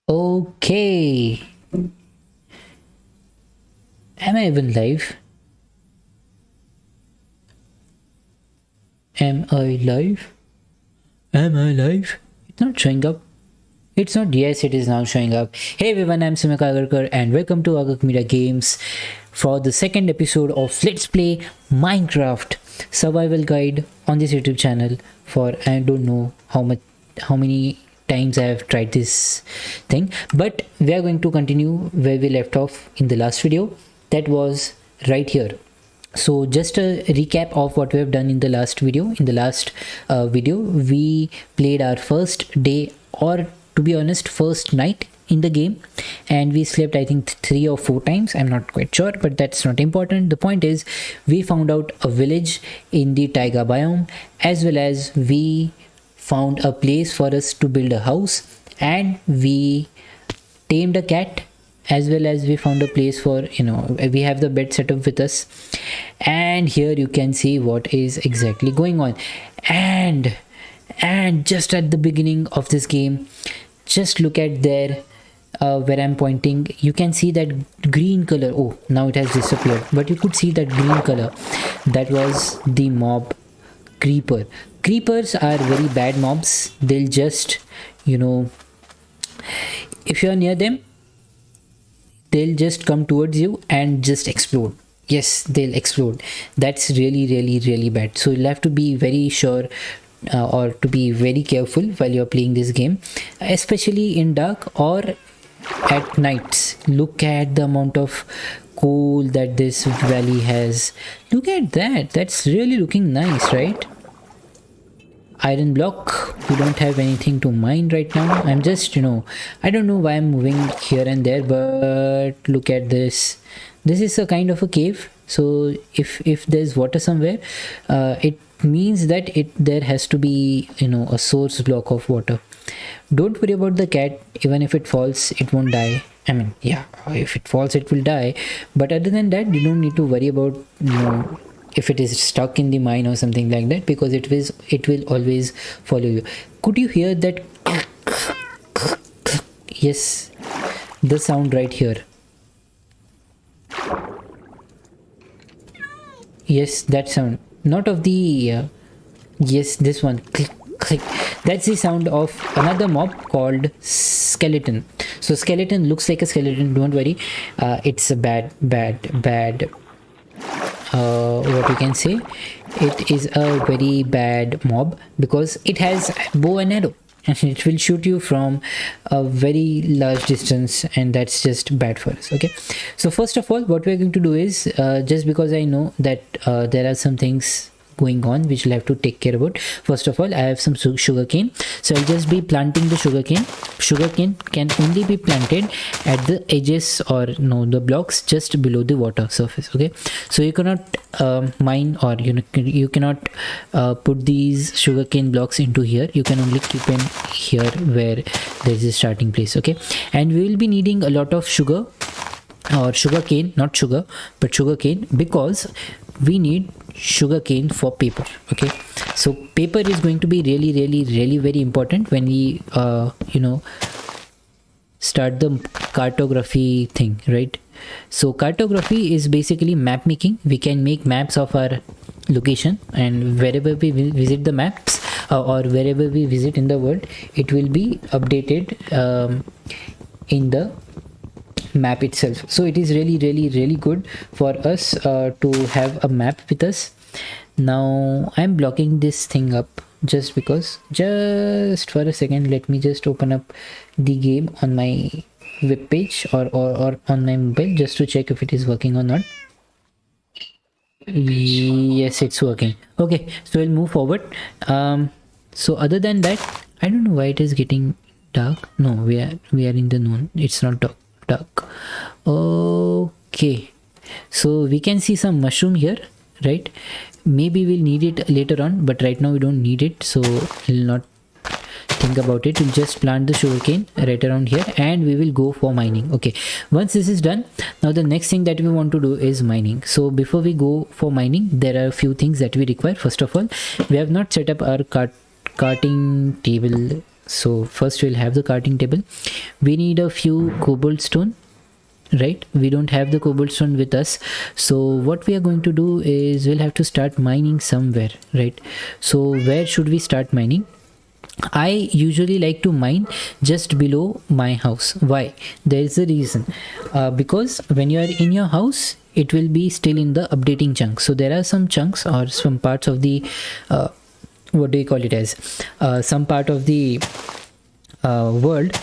Okay. Am I even live? Am I live? Am I live? It's not showing up. It's not. Yes, it is now showing up. Hey everyone, I'm Agarkar and welcome to AgarkarMedia Games for the second episode of Let's Play Minecraft Survival Guide on this YouTube channel. For I don't know how many times I have tried this thing, but we are going to continue where we left off in the last video. That was right here. So just a recap of what we have done in the last video. In the last video we played our first day, or to be honest first night in the game, and we slept I think 3 or 4 times. I'm not quite sure, but that's not important. The point is we found out a village in the taiga biome, as well as we found a place for us to build a house, and we tamed a cat, as well as we found a place for, we have the bed set up with us. And here you can see what is exactly going on. And just at the beginning of this game, just look at there, where I'm pointing, you can see that green color. Oh, now it has disappeared, but you could see that green color. That was the mob creeper. Creepers are very bad mobs. They'll just, if you're near them, they'll just come towards you and just explode. Yes, they'll explode. That's really bad. So you'll have to be very sure, or to be very careful while you're playing this game, especially in dark or at nights. Look at the amount of coal that this valley has. Look at that. That's really looking nice, right? Iron block. We don't have anything to mine right now. I'm just, I don't know why I'm moving here and there, but look at this. This is a kind of a cave. So if there's water somewhere, it means that there has to be, a source block of water. Don't worry about the cat. Even if it falls, it won't die. I mean, yeah, if it falls it will die, but other than that you don't need to worry about, if it is stuck in the mine or something like that, because it will always follow you. Could you hear that? Yes, the sound right here. Yes, that sound, not of the yes, this one. Click click. That's the sound of another mob called skeleton. So skeleton looks like a skeleton, don't worry. It's a bad what we can say, it is a very bad mob because it has bow and arrow, and it will shoot you from a very large distance, and that's just bad for us. Okay, so first of all what we're going to do is, just because I know that there are some things going on which we'll have to take care about. First of all, I have some sugar cane, so I'll just be planting the sugar cane. Sugar cane can only be planted at the edges, or no, the blocks just below the water surface. Okay, so you cannot mine, or you cannot put these sugar cane blocks into here. You can only keep in here where there's a starting place. Okay, and we will be needing a lot of sugar, or sugar cane, not sugar but sugar cane, because we need sugar cane for paper. Okay, so paper is going to be really very important when we start the cartography thing, right? So cartography is basically map making. We can make maps of our location, and wherever we visit the maps, or wherever we visit in the world, it will be updated in the map itself. So it is really good for us to have a map with us. Now I'm blocking this thing up just because. Just for a second, let me just open up the game on my web page, or on my mobile, just to check if it is working or not. Yes, it's working. Okay, so we'll move forward. So other than that, I don't know why it is getting dark. No, we are in the noon. It's not dark. Okay, so we can see some mushroom here, right? Maybe we'll need it later on, but right now we don't need it, so we'll not think about it. We'll just plant the sugarcane right around here, and we will go for mining. Okay, once this is done, now the next thing that we want to do is mining. So before we go for mining, there are a few things that we require. First of all, we have not set up our carting table So first we'll have the crafting table. We need a few cobblestone, right? We don't have the cobblestone with us, so what we are going to do is we'll have to start mining somewhere, right? So where should we start mining? I usually like to mine just below my house. Why? There is a reason. Because when you are in your house, it will be still in the updating chunk. So there are some chunks or some parts of the what do you call it as some part of the world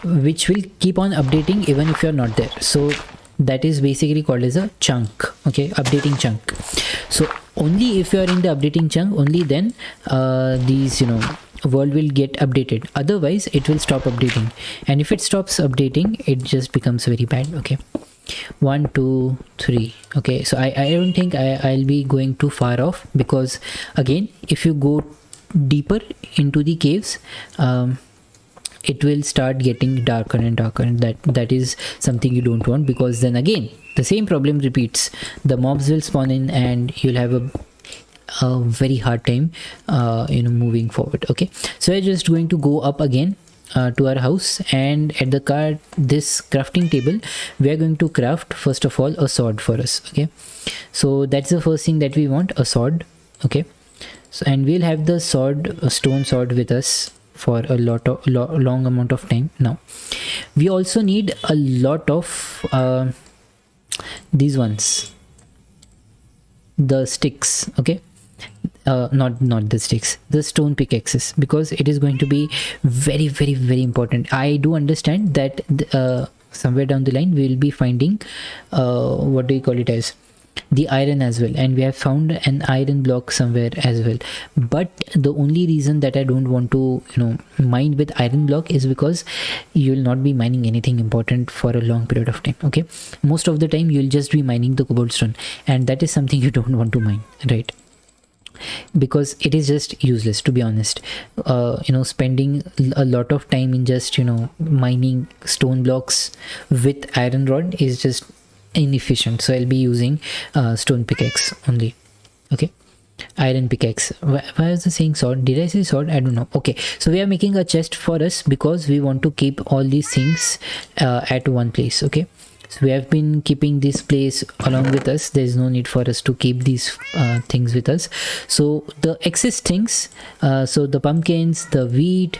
which will keep on updating even if you're not there. So that is basically called as a chunk. Okay, updating chunk. So only if you are in the updating chunk, only then these world will get updated. Otherwise it will stop updating, and if it stops updating, it just becomes very bad. Okay, 1 2 3. Okay, so I don't think I'll be going too far off, because again, if you go deeper into the caves, it will start getting darker and darker, and that is something you don't want, because then again the same problem repeats. The mobs will spawn in and you'll have a very hard time moving forward. Okay, so we're just going to go up again to our house, and at this crafting table we are going to craft first of all a sword for us. Okay, so that's the first thing that we want, a sword. Okay, so and we'll have the sword, a stone sword, with us for a long amount of time. Now we also need a lot of these ones, the sticks. Okay, not the sticks, the stone pickaxes, because it is going to be very very very important. I do understand that somewhere down the line we will be finding what do you call it as the iron as well, and we have found an iron block somewhere as well. But the only reason that I don't want to mine with iron block is because you will not be mining anything important for a long period of time. Okay, most of the time you'll just be mining the cobblestone, and that is something you don't want to mine, right? Because it is just useless, to be honest. Spending a lot of time in just mining stone blocks with iron rod is just inefficient. So I'll be using stone pickaxe only. Okay, iron pickaxe. Why was I saying sword? Did I say sword? I don't know. Okay, so we are making a chest for us because we want to keep all these things at one place. Okay, so we have been keeping this place along with us. There is no need for us to keep these things with us. So the excess things, so the pumpkins, the wheat,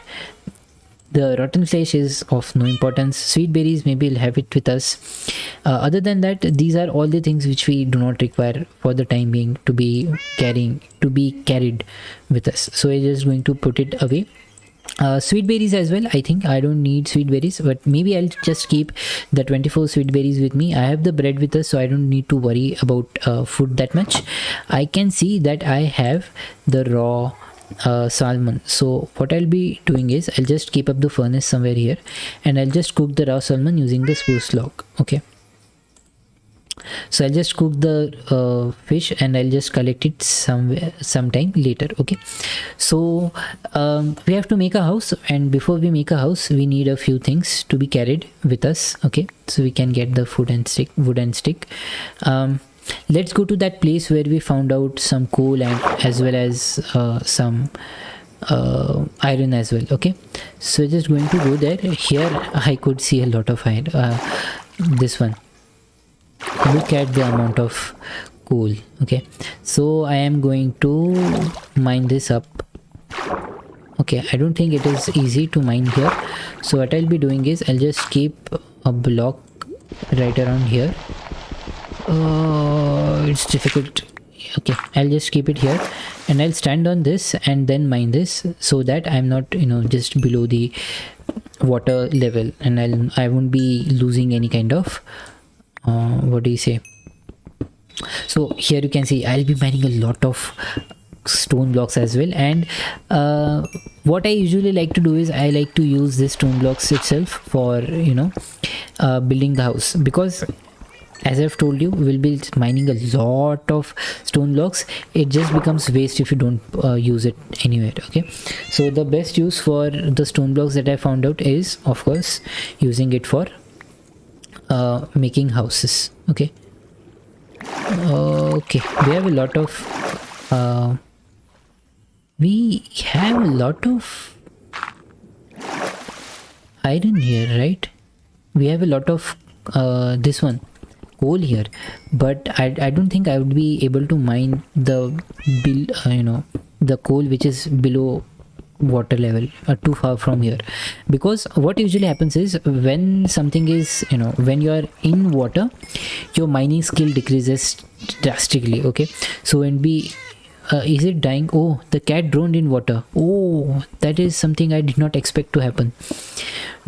the rotten flesh is of no importance. Sweet berries, maybe we'll have it with us. Other than that, these are all the things which we do not require for the time being to be carried with us. So we're just going to put it away. Sweet berries as well. I think I don't need sweet berries, but maybe I'll just keep the 24 sweet berries with me. I have the bread with us, so I don't need to worry about food that much. I can see that I have the raw salmon. So what I'll be doing is I'll just keep up the furnace somewhere here, and I'll just cook the raw salmon using the spruce log. Okay, so I'll just cook the fish and I'll just collect it sometime later. Okay, so we have to make a house, and before we make a house we need a few things to be carried with us. Okay, so we can get the wood and stick. Let's go to that place where we found out some coal and as well as some iron as well. Okay, so just going to go there. Here I could see a lot of iron. This one, look at the amount of coal. Okay, so I am going to mine this up. Okay, I don't think it is easy to mine here, so what I'll be doing is I'll just keep a block right around here. It's difficult. Okay, I'll just keep it here and I'll stand on this and then mine this, so that I'm not just below the water level, and I won't be losing any kind of what do you say. So here you can see I'll be mining a lot of stone blocks as well, and what I usually like to do is I like to use this stone blocks itself for building the house, because as I've told you, we'll be mining a lot of stone blocks. It just becomes waste if you don't use it anywhere. Okay, so the best use for the stone blocks that I found out is, of course, using it for making houses. Okay, we have a lot of iron here, right? We have a lot of this one coal here, but I don't think I would be able to mine the the coal which is below water level, too far from here, because what usually happens is when something is, when you are in water, your mining skill decreases drastically. Okay, so when we is it dying? Oh, the cat drowned in water. Oh, that is something I did not expect to happen.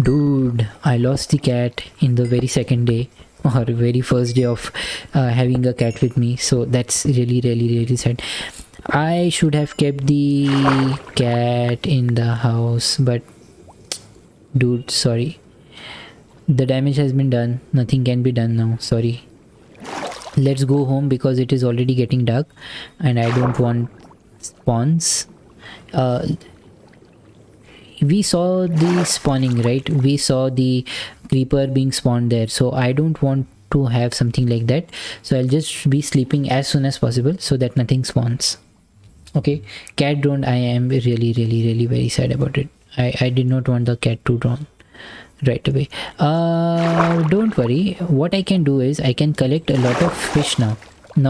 Dude, I lost the cat in the very second day or very first day of having a cat with me. So that's really, really, really sad. I should have kept the cat in the house, but dude, sorry. The damage has been done. Nothing can be done now. Sorry. Let's go home because it is already getting dark and I don't want spawns. We saw the spawning, right? We saw the creeper being spawned there, so I don't want to have something like that. So I'll just be sleeping as soon as possible so that nothing spawns. Okay, cat drowned. I am really, really, really very sad about it. I did not want the cat to drown right away. Don't worry, what I can do is I can collect a lot of fish now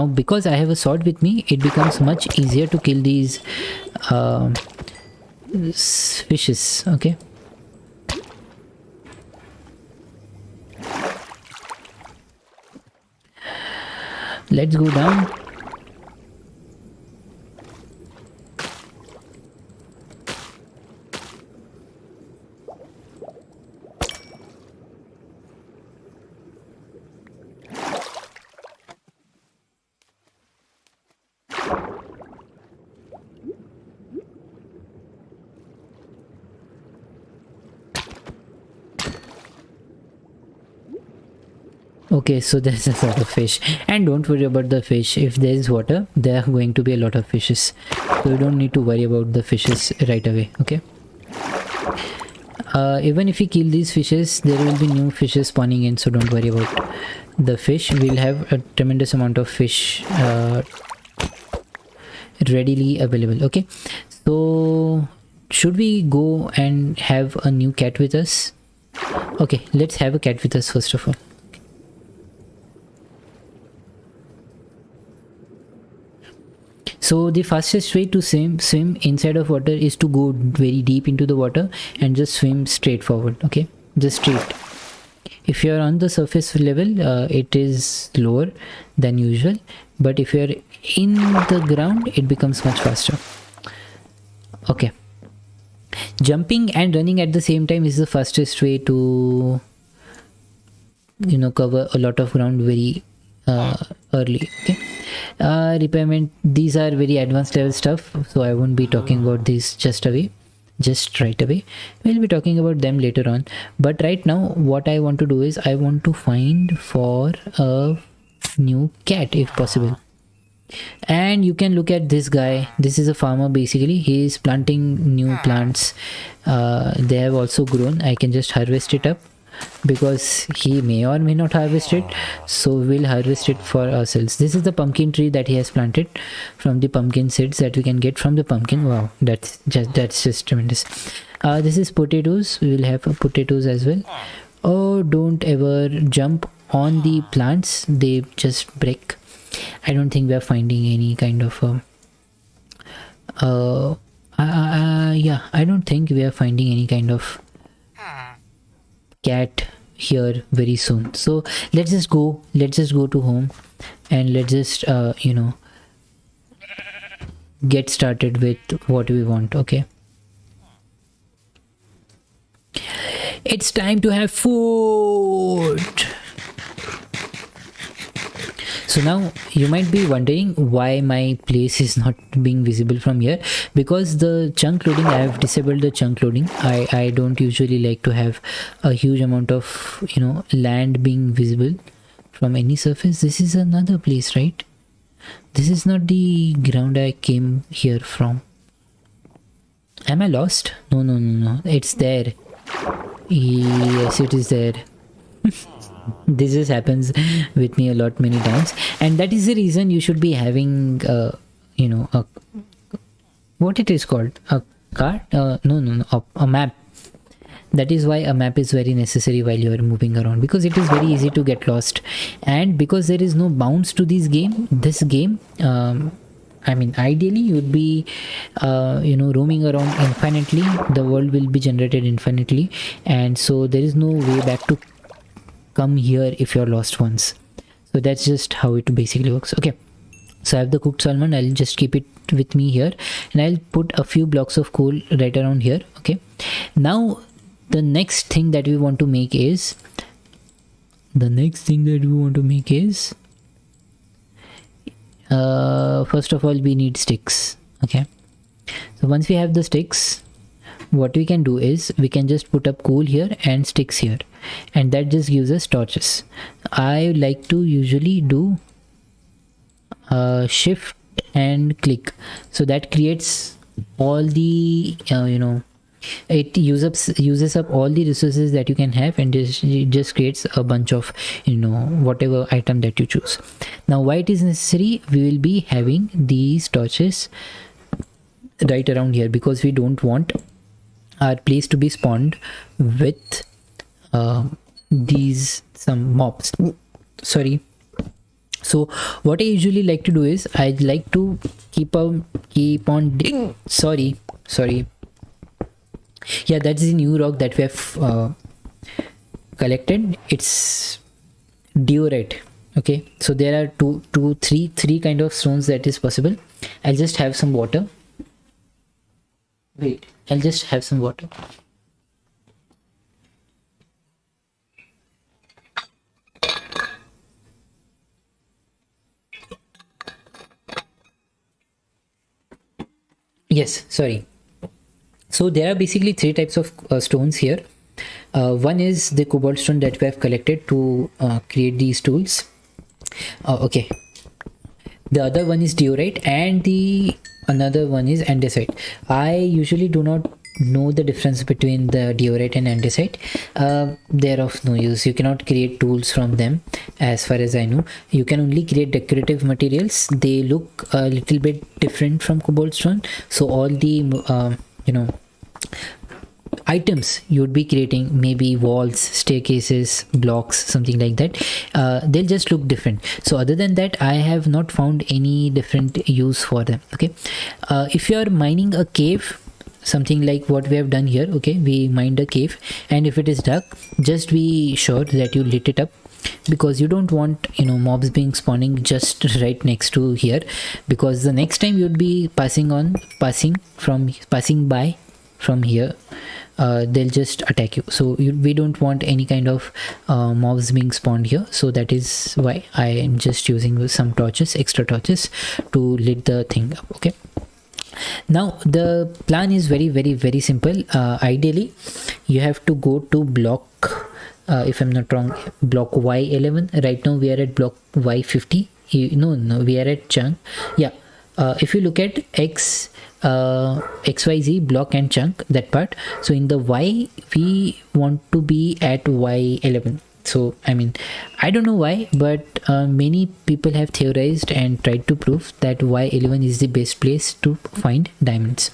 because I have a sword with me. It becomes much easier to kill these fishes. Okay, let's go down. Okay, so there's a lot of fish, and don't worry about the fish. If there is water, there are going to be a lot of fishes, so you don't need to worry about the fishes right away. Okay, even if we kill these fishes, there will be new fishes spawning in, so don't worry about the fish. We'll have a tremendous amount of fish readily available. Okay, so should we go and have a new cat with us? Okay, let's have a cat with us first of all. So the fastest way to swim inside of water is to go very deep into the water and just swim straight forward. Okay, just straight. If you're on the surface level, it is lower than usual, but if you're in the ground, it becomes much faster. Okay, jumping and running at the same time is the fastest way to cover a lot of ground very early. Okay, repairment, these are very advanced level stuff, so I won't be talking about this just right away. We'll be talking about them later on, but right now what I want to do is I want to find for a new cat if possible. And you can look at this guy. This is a farmer. Basically he is planting new plants. They have also grown. I can just harvest it up because he may or may not harvest it, so we'll harvest it for ourselves. This is the pumpkin tree that he has planted from the pumpkin seeds that we can get from the pumpkin. Wow, that's just tremendous. This is potatoes. We will have potatoes as well. Oh, don't ever jump on the plants, they just break. I don't think we are finding any kind of yeah, I don't think we are finding any kind of cat here very soon. So let's just go to home and let's just get started with what we want. Okay, it's time to have food. So now you might be wondering why my place is not being visible from here, because the chunk loading, I have disabled the chunk loading. I don't usually like to have a huge amount of land being visible from any surface. This is another place, right? This is not the ground I came here from. Am I lost? No, it's there. Yes, it is there. This just happens with me a lot, many times, and that is the reason you should be having what it is called, a card, no, a map. that is why a map is very necessary while you are moving around, because it is very easy to get lost. And because there is no bounds to this game, I mean, ideally you would be roaming around infinitely. The world will be generated infinitely, and so there is no way back to come here if you're lost once. So that's just how it basically works. Okay, so I have the cooked salmon. I'll just keep it with me here, and I'll put a few blocks of coal right around here. Okay, now the next thing that we want to make is first of all, we need sticks. Okay, so once we have the sticks, what we can do is we can just put up coal here and sticks here, and that just gives us torches. I like to usually do shift and click, so that creates all the it uses up all the resources that you can have, and it just creates a bunch of whatever item that you choose. Now why it is necessary, we will be having these torches right around here, because we don't want our place to be spawned with some mobs. Sorry. So what I usually like to do is I like to keep on sorry, yeah, that's the new rock that we have collected. It's diorite. Okay, so there are three kind of stones that is possible. I'll just have some water. Wait, I'll just have some water. Yes, sorry. So there are basically three types of stones here. One is the cobalt stone that we have collected to create these tools. Okay. The other one is diorite, and the another one is andesite. I usually do not know the difference between the diorite and andesite. They're of no use. You cannot create tools from them, as far as I know. You can only create decorative materials. They look a little bit different from cobalt stone, so all the items you would be creating, maybe walls, staircases, blocks, something like that, they'll just look different. So other than that, I have not found any different use for them. Okay, if you are mining a cave, something like what we have done here, okay, we mined a cave, and if it is dark, just be sure that you lit it up, because you don't want mobs being spawning just right next to here, because the next time you'd be passing by from here, they'll just attack you. So we don't want any kind of mobs being spawned here. So that is why I am just using some extra torches to lit the thing up. Okay, now the plan is very, very, very simple. Ideally you have to go to block, if I'm not wrong, block Y11. Right now we are at block Y50. No, we are at chunk. Yeah, if you look at XYZ block and chunk, that part, so in the Y we want to be at Y11. So I mean, I don't know why, but many people have theorized and tried to prove that Y11 is the best place to find diamonds.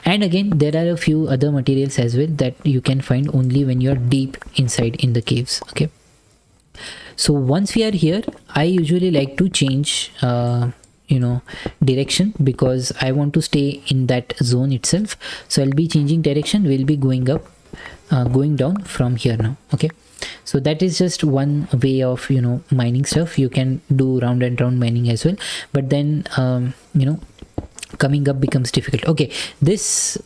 And again, there are a few other materials as well that you can find only when you're deep inside in the caves. Okay, so once we are here, I usually like to change direction, because I want to stay in that zone itself. So I'll be changing direction. We'll be going up, going down from here now. Okay, so that is just one way of mining stuff. You can do round and round mining as well, but then coming up becomes difficult. Okay, this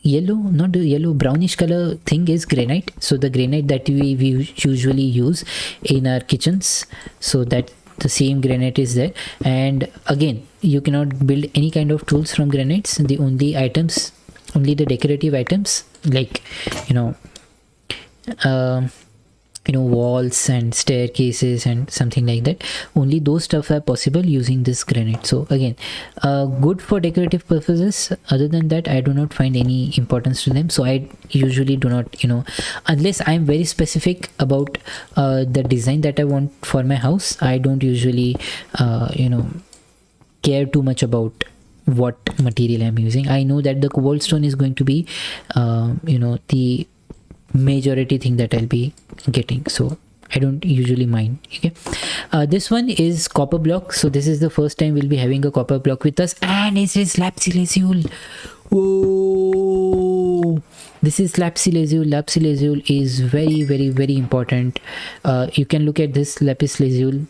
brownish color thing is granite. So the granite that we usually use in our kitchens, so that the same granite is there. And again, you cannot build any kind of tools from granites. The only the decorative items, like walls and staircases and something like that, only those stuff are possible using this granite. So again, good for decorative purposes. Other than that, I do not find any importance to them. So I usually do not, unless I'm very specific about the design that I want for my house, I don't usually care too much about what material I'm using. I know that the cobalt stone is going to be the majority thing that I'll be getting, so I don't usually mind. Okay, this one is copper block. So this is the first time we'll be having a copper block with us, and it is lapis lazuli. Whoa, this is lapis lazuli. Lapis lazuli is very important. You can look at this lapis lazuli.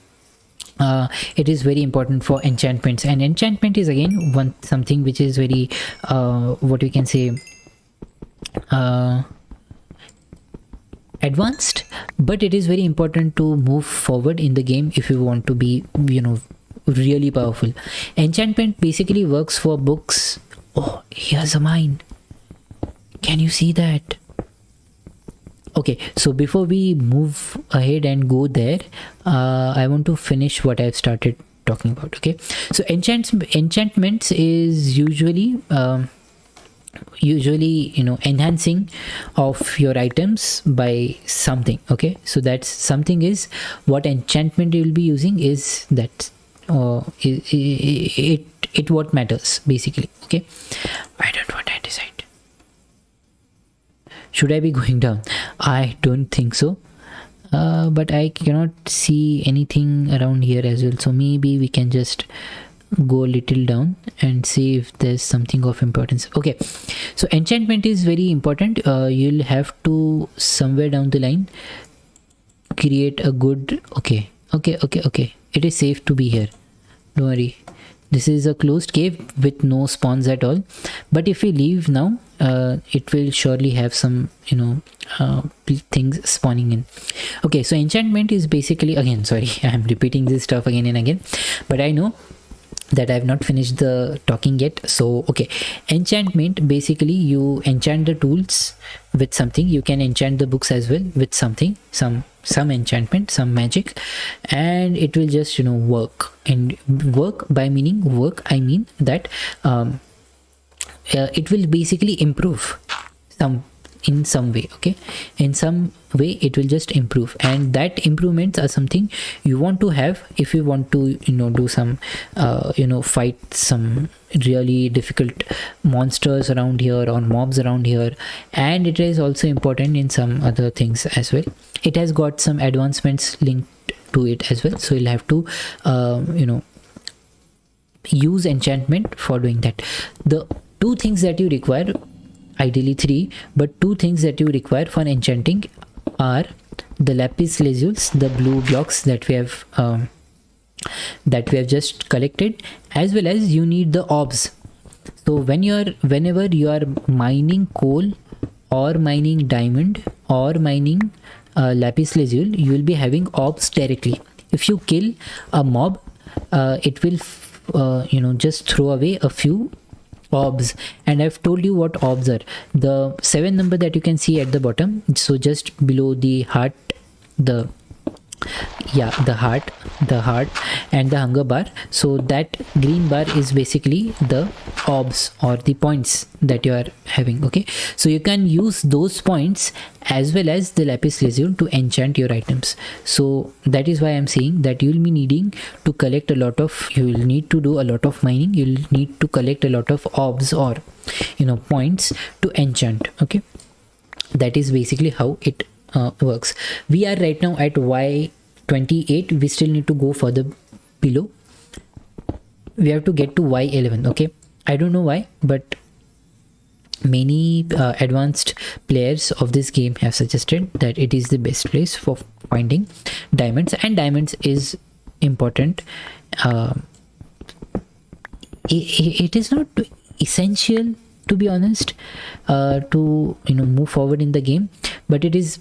It is very important for enchantments, and enchantment is again something which is very what we can say advanced, but it is very important to move forward in the game if you want to be really powerful. Enchantment basically works for books. Oh, here's a mine. Can you see that? Okay, so before we move ahead and go there, I want to finish what I've started talking about. Okay, so enchantments is usually enhancing of your items by something. Okay, so that's something is what enchantment you will be using is that it what matters basically. Okay, I don't want to decide. Should I be going down? I don't think so, but I cannot see anything around here as well, so maybe we can just go a little down and see if there's something of importance. Okay, so enchantment is very important. You'll have to somewhere down the line create a good okay, it is safe to be here, don't worry. This is a closed cave with no spawns at all, but if we leave now, it will surely have some things spawning in. Okay, so enchantment is basically, again sorry, I'm repeating this stuff again and again, but I know that I have not finished the talking yet. So okay, enchantment basically you enchant the tools with something. You can enchant the books as well with something, some enchantment, some magic, and it will just work. And work by meaning work, I mean that it will basically improve in some way. Okay, in some way it will just improve, and that improvements are something you want to have if you want to do some fight some really difficult monsters around here or mobs around here. And it is also important in some other things as well. It has got some advancements linked to it as well, so you'll have to use enchantment for doing that. The two things that you require, ideally three, but two things that you require for enchanting are the lapis lazuli, the blue blocks that we have just collected, as well as you need the orbs. So whenever you are mining coal or mining diamond or mining lapis lazuli, you will be having orbs directly. If you kill a mob, it will just throw away a few orbs, and I've told you what orbs are. The 7 number that you can see at the bottom, so just below the heart, the heart and the hunger bar, so that green bar is basically the orbs or the points that you are having. Okay, so you can use those points as well as the lapis lazuli to enchant your items. So that is why I'm saying that you'll be needing to collect a lot of, you will need to do a lot of mining, you'll need to collect a lot of orbs or points to enchant. Okay, that is basically how it works. We are right now at Y28. We still need to go further below. We have to get to Y11. Okay, I don't know why, but many advanced players of this game have suggested that it is the best place for finding diamonds, and diamonds is important. It is not essential, to be honest, to move forward in the game, but it is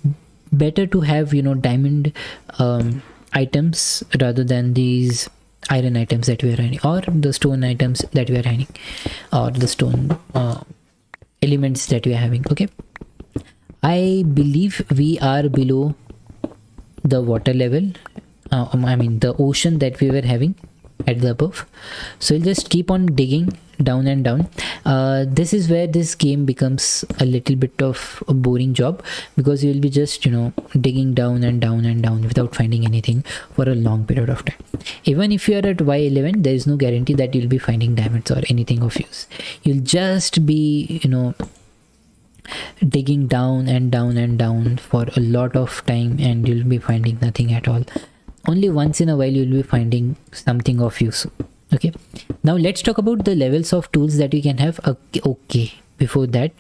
better to have diamond items rather than these iron items that we are running, or the stone items that we are running, or the stone elements that we are having. Okay, I believe we are below the water level, I mean the ocean that we were having. at the above. So you'll just keep on digging down and down. This is where this game becomes a little bit of a boring job, because you'll be just digging down and down and down without finding anything for a long period of time. Even if you are at Y11, there is no guarantee that you'll be finding diamonds or anything of use. You'll just be digging down and down and down for a lot of time, and you'll be finding nothing at all. Only once in a while you'll be finding something of use. Okay, now let's talk about the levels of tools that you can have. Okay, before that,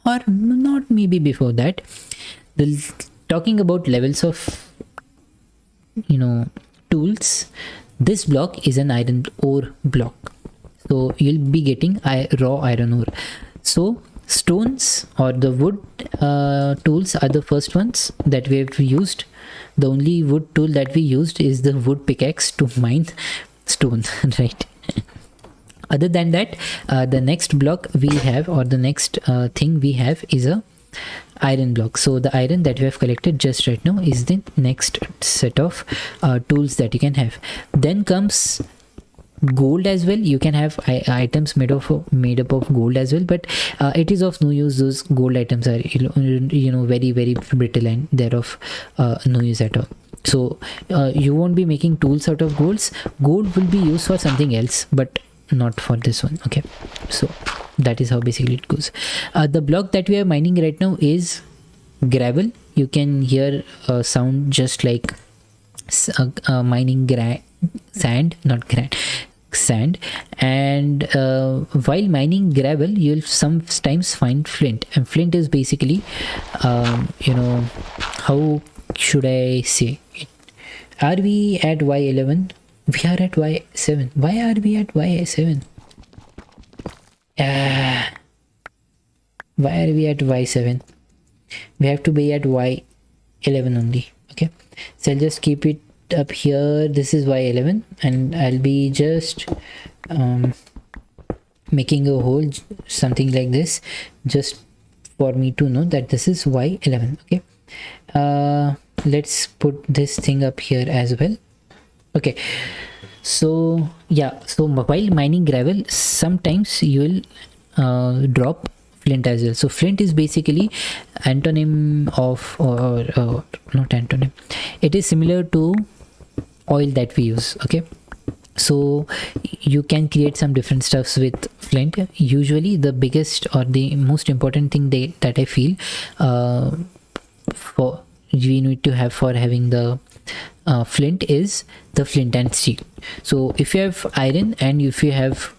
or not, maybe before that, talking about levels of tools. This block is an iron ore block, so you'll be getting raw iron ore. So stones or the wood tools are the first ones that we have used. The only wood tool that we used is the wood pickaxe to mine stone, right? Other than that, the next block we have, or the next thing we have, is a iron block. So the iron that we have collected just right now is the next set of tools that you can have. Then comes gold as well. You can have items made up of gold as well, but it is of no use. Those gold items are very, very brittle, and they're of no use at all. So you won't be making tools out of golds. Gold will be used for something else, but not for this one. Okay, so that is how basically it goes. The block that we are mining right now is gravel. You can hear a sound just like mining sand, not sand. And while mining gravel, you'll sometimes find flint, and flint is basically how should I say it? Are we at Y11? We are at Y7. Why are we at Y7? Why are we at Y7? We have to be at Y11 only. Okay, so I'll just keep it up here. This is Y11, and I'll be just making a hole, something like this, just for me to know that this is Y11. Okay, let's put this thing up here as well. Okay, so yeah, so while mining gravel, sometimes you will drop flint as well. So flint is basically antonym of, or not antonym, it is similar to oil that we use. Okay, so you can create some different stuffs with flint. Usually the biggest or the most important thing that I feel for we need to have for having the flint is the flint and steel. So if you have iron and if you have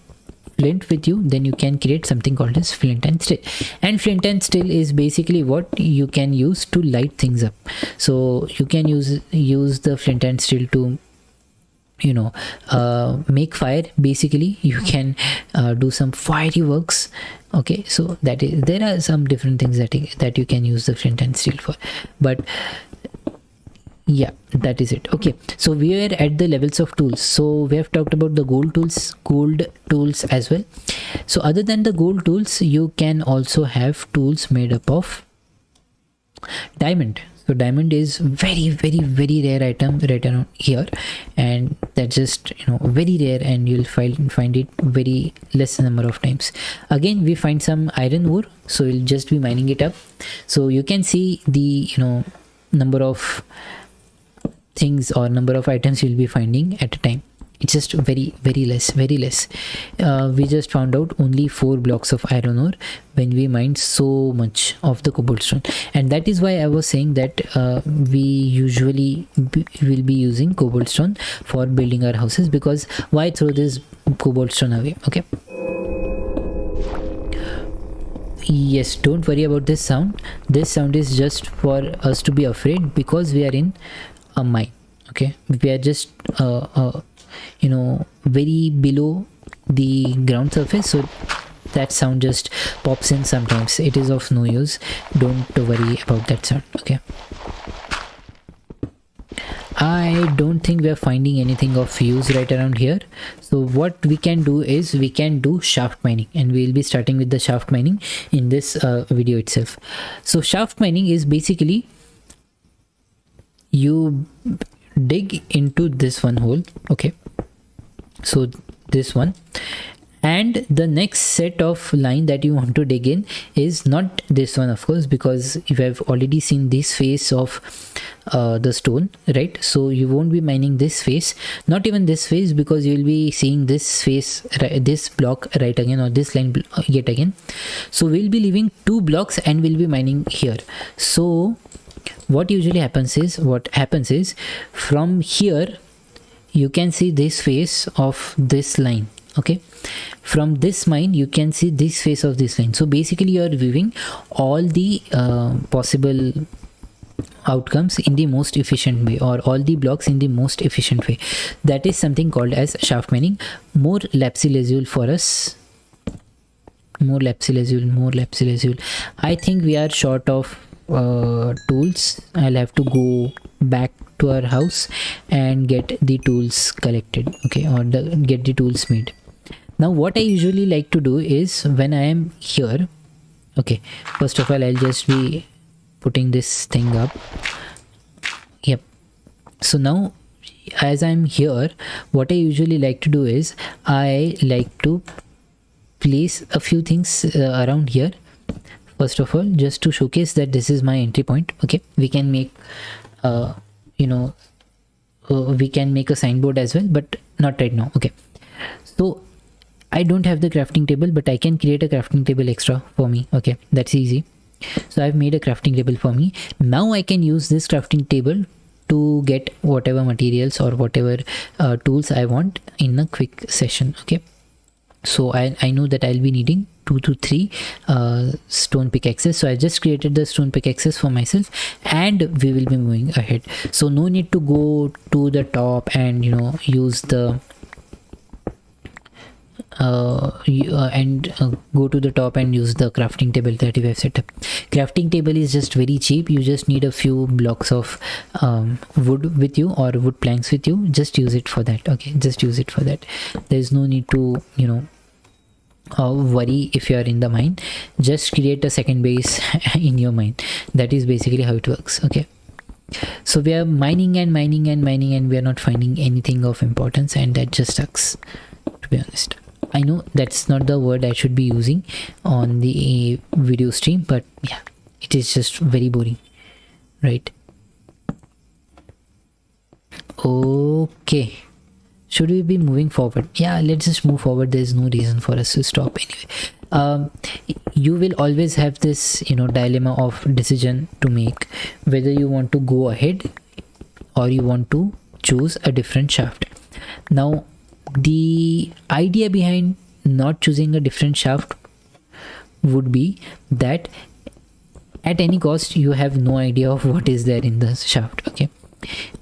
flint with you, then you can create something called as flint and steel. And flint and steel is basically what you can use to light things up. So you can use the flint and steel to make fire. Basically you can do some fiery works. Okay, so that is, there are some different things that you can use the flint and steel for, but yeah, that is it. Okay, so we are at the levels of tools. So we have talked about the gold tools as well. So other than the gold tools, you can also have tools made up of diamond. So diamond is very, very, very rare item right around here, and that's just very rare, and you'll find it very less number of times. Again, we find some iron ore, so we'll just be mining it up. So you can see the number of things or number of items you'll be finding at a time. It's just very, very less. We just found out only 4 blocks of iron ore when we mined so much of the cobblestone, and that is why I was saying that we usually will be using cobblestone for building our houses, because why throw this cobblestone away? Okay, yes, don't worry about this sound. This sound is just for us to be afraid, because we are in a mine. Okay, we are just very below the ground surface, so that sound just pops in sometimes. It is of no use. Don't worry about that sound. Okay, I don't think we are finding anything of use right around here. So what we can do is we can do shaft mining, and we'll be starting with the shaft mining in this video itself. So shaft mining is basically you dig into this one hole. Okay, So this one. And the next set of line that you want to dig in is not this one, of course, because you have already seen this face of the stone, right? So you won't be mining this face, not even this face, because you'll be seeing this face, this block right again, or this line yet again. So we'll be leaving 2 blocks and we'll be mining here. So what usually happens is from here you can see this face of this line. Okay, from this mine you can see this face of this line. So basically you are viewing all the possible outcomes in the most efficient way, or all the blocks in the most efficient way. That is something called as shaft mining. More lapsilazule for us, more lapsilazule. I think we are short of tools. I'll have to go back to our house and get the tools collected, okay, or get the tools made. Now what I usually like to do is, when I am here, okay, first of all I'll just be putting this thing up. Yep. So now as I'm here, what I usually like to do is I like to place a few things around here. First of all, just to showcase that this is my entry point. Okay, we can make we can make a signboard as well, but not right now. Okay, so I don't have the crafting table, but I can create a crafting table extra for me. Okay, that's easy. So I've made a crafting table for me. Now I can use this crafting table to get whatever materials or whatever tools I want in a quick session. Okay, so I know that I'll be needing 2 to 3 stone pickaxes. So I just created the stone pickaxes for myself, and we will be moving ahead. So no need to go to the top and use the go to the top and use the crafting table that we have set up. Crafting table is just very cheap. You just need a few blocks of wood with you, or wood planks with you. Just use it for that. Okay, just use it for that. There's no need to worry if you are in the mine. Just create a second base in your mine. That is basically how it works. Okay, so we are mining and mining and mining, and we are not finding anything of importance, and that just sucks, to be honest. I know that's not the word I should be using on the video stream, but yeah, it is just very boring, right? Okay, should we be moving forward? Yeah, let's just move forward. There's no reason for us to stop anyway. You will always have this dilemma of decision to make, whether you want to go ahead or you want to choose a different shaft. Now the idea behind not choosing a different shaft would be that at any cost you have no idea of what is there in the shaft. Okay,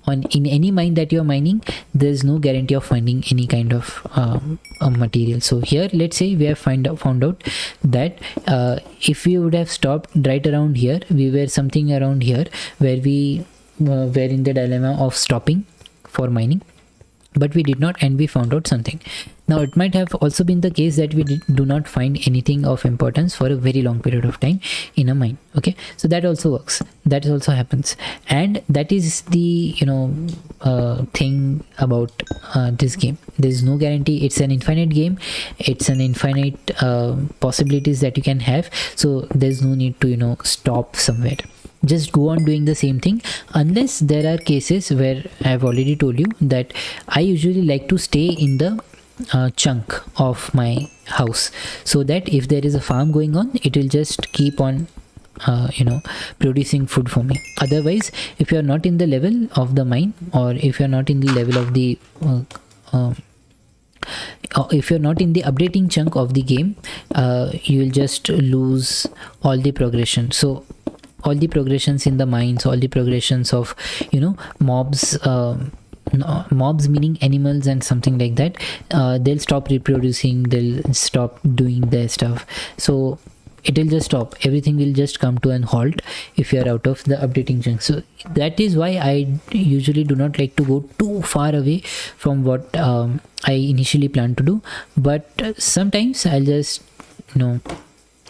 in any mine that you're mining, there's no guarantee of finding any kind of material. So here, let's say we have found out that if we would have stopped right around here, we were something around here where we were in the dilemma of stopping for mining, but we did not, and we found out something. Now it might have also been the case that we do not find anything of importance for a very long period of time in a mine. Okay, so that also works, that also happens, and that is the thing about this game. There's no guarantee. It's an infinite game. It's an infinite possibilities that you can have. So there's no need to stop somewhere. Just go on doing the same thing, unless there are cases where I have already told you that I usually like to stay in the chunk of my house, so that if there is a farm going on, it will just keep on producing food for me. Otherwise, if you are not in the level of the mine, or if you are not in the level of the if you're not in the updating chunk of the game, you will just lose all the progression. So all the progressions in the mines, all the progressions of mobs, mobs meaning animals and something like that, they'll stop reproducing, they'll stop doing their stuff. So it will just stop. Everything will just come to an halt if you are out of the updating chunk. So that is why I usually do not like to go too far away from what I initially planned to do. But sometimes I'll just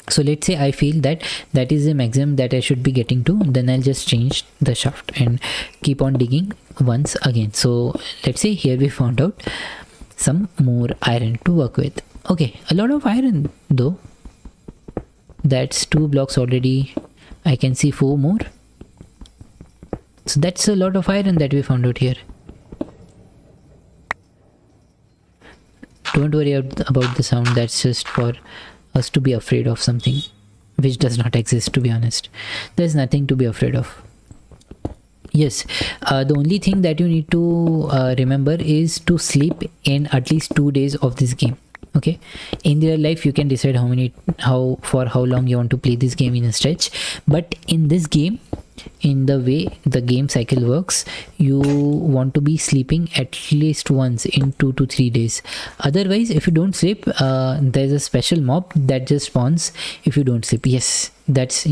so let's say I feel that that is the maximum that I should be getting to, then I'll just change the shaft and keep on digging once again. So let's say here we found out some more iron to work with. Okay, a lot of iron though. That's 2 blocks already. I can see 4 more. So that's a lot of iron that we found out here. Don't worry about the sound. That's just for us to be afraid of something which does not exist, to be honest. There's nothing to be afraid of. Yes, the only thing that you need to remember is to sleep in at least 2 days of this game. Okay, in real life you can decide for how long you want to play this game in a stretch, but in this game, in the way the game cycle works, you want to be sleeping at least once in 2 to 3 days. Otherwise, if you don't sleep, there's a special mob that just spawns if you don't sleep. Yes, that's,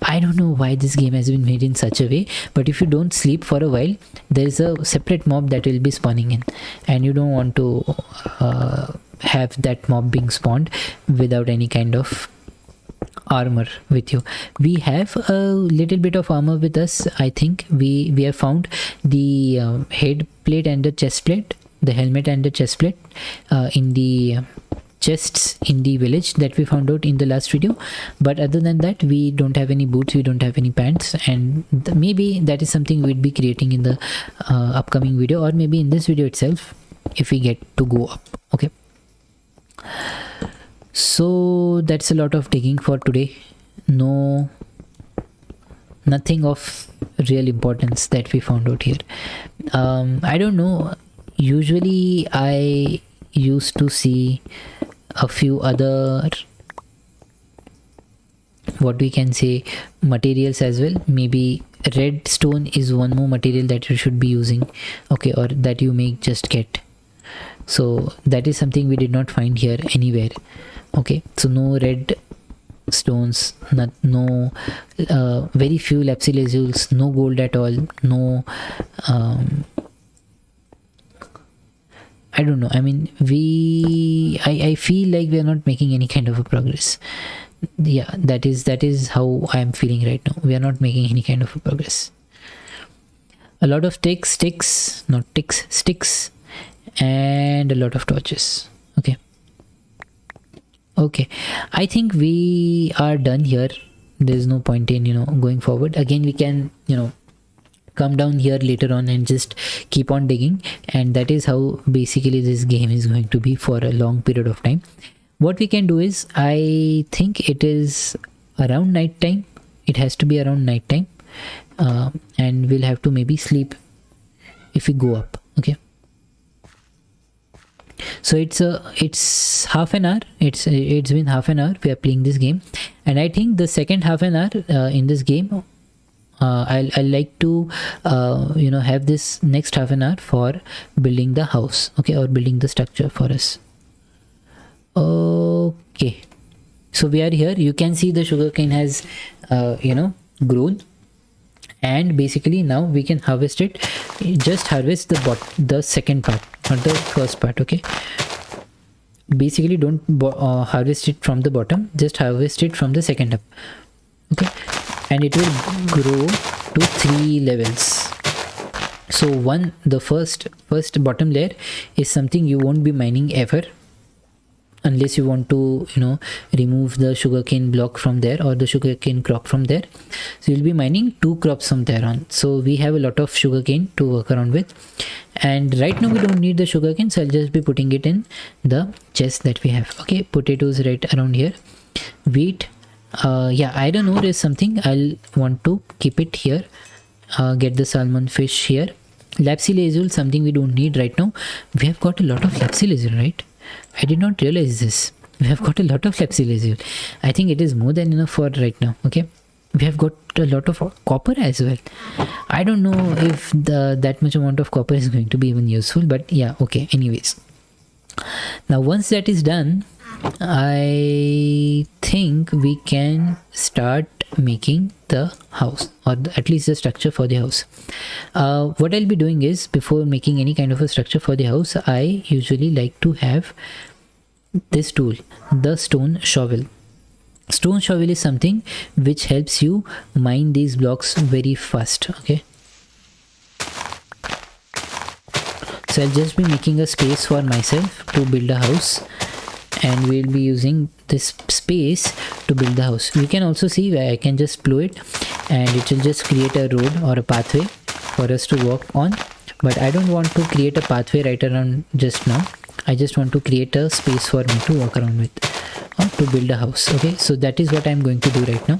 I don't know why this game has been made in such a way, but if you don't sleep for a while, there's a separate mob that will be spawning in, and you don't want to have that mob being spawned without any kind of armor with you. We have a little bit of armor with us. I think we have found the head plate and the chest plate, the helmet and the chest plate in the chests in the village that we found out in the last video. But other than that, we don't have any boots, we don't have any pants, and maybe that is something we'd be creating in the upcoming video, or maybe in this video itself if we get to go up. Okay, so that's a lot of digging for today. Nothing of real importance that we found out here. I don't know, usually I used to see a few other, what we can say, materials as well. Maybe redstone is one more material that you should be using, okay, or that you may just get. So that is something we did not find here anywhere. Okay, so no red stones, no very few lapis no gold at all, no I don't know, I mean, I feel like we are not making any kind of a progress. Yeah, that is how I am feeling right now. We are not making any kind of a progress. A lot of sticks, and a lot of torches. Okay, I think we are done here. There's no point in going forward. Again, we can come down here later on and just keep on digging, and that is how basically this game is going to be for a long period of time. What we can do is, I think it is around night time. It has to be around night time, and we'll have to maybe sleep if we go up. Okay, so it's half an hour. It's been half an hour we are playing this game, and I think the second half an hour in this game, I'll like to have this next half an hour for building the house, okay, or building the structure for us. Okay, so we are here. You can see the sugarcane has grown, and basically now we can harvest it. Just harvest the second part, not the first part. Okay, basically don't harvest it from the bottom, just harvest it from the second up. Okay, and it will grow to 3 levels. So the first bottom layer is something you won't be mining ever, unless you want to remove the sugarcane block from there, or the sugarcane crop from there. So you'll be mining 2 crops from there on. So we have a lot of sugarcane to work around with, and right now we don't need the sugarcane, so I'll just be putting it in the chest that we have. Okay, potatoes right around here, wheat, yeah, iron ore is something I'll want to keep it here. Get the salmon fish here. Lapis something we don't need right now. We have got a lot of lapis, right? I did not realize this. We have got a lot of lapis. I think it is more than enough for right now. Okay, we have got a lot of copper as well. I don't know if that much amount of copper is going to be even useful, but yeah, okay, anyways. Now once that is done, I think we can start making the house, or at least the structure for the house. What I'll be doing is, before making any kind of a structure for the house, I usually like to have this tool, the stone shovel. Stone shovel is something which helps you mine these blocks very fast. Okay, So I'll just be making a space for myself to build a house, and we'll be using this space to build the house. You can also see where I can just blow it and it will just create a road or a pathway for us to walk on. But I don't want to create a pathway right around just now. I just want to create a space for me to walk around with, or to build a house. Okay, so that is what I'm going to do right now.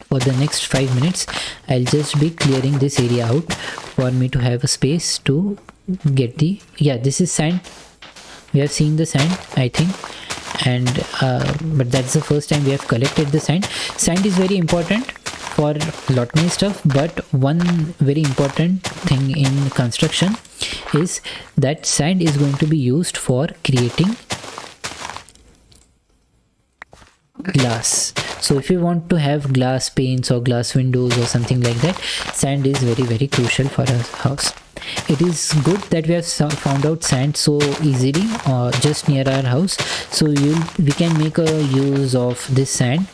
For the next 5 minutes I'll just be clearing this area out for me to have a space to get the, yeah, this is sand. We have seen the sand, I think, and but that's the first time we have collected the sand. Sand is very important for a lot many stuff, but one very important thing in construction is that sand is going to be used for creating glass. So if you want to have glass panes or glass windows or something like that, sand is very crucial for a house. It is good that we have found out sand so easily just near our house, so we can make a use of this sand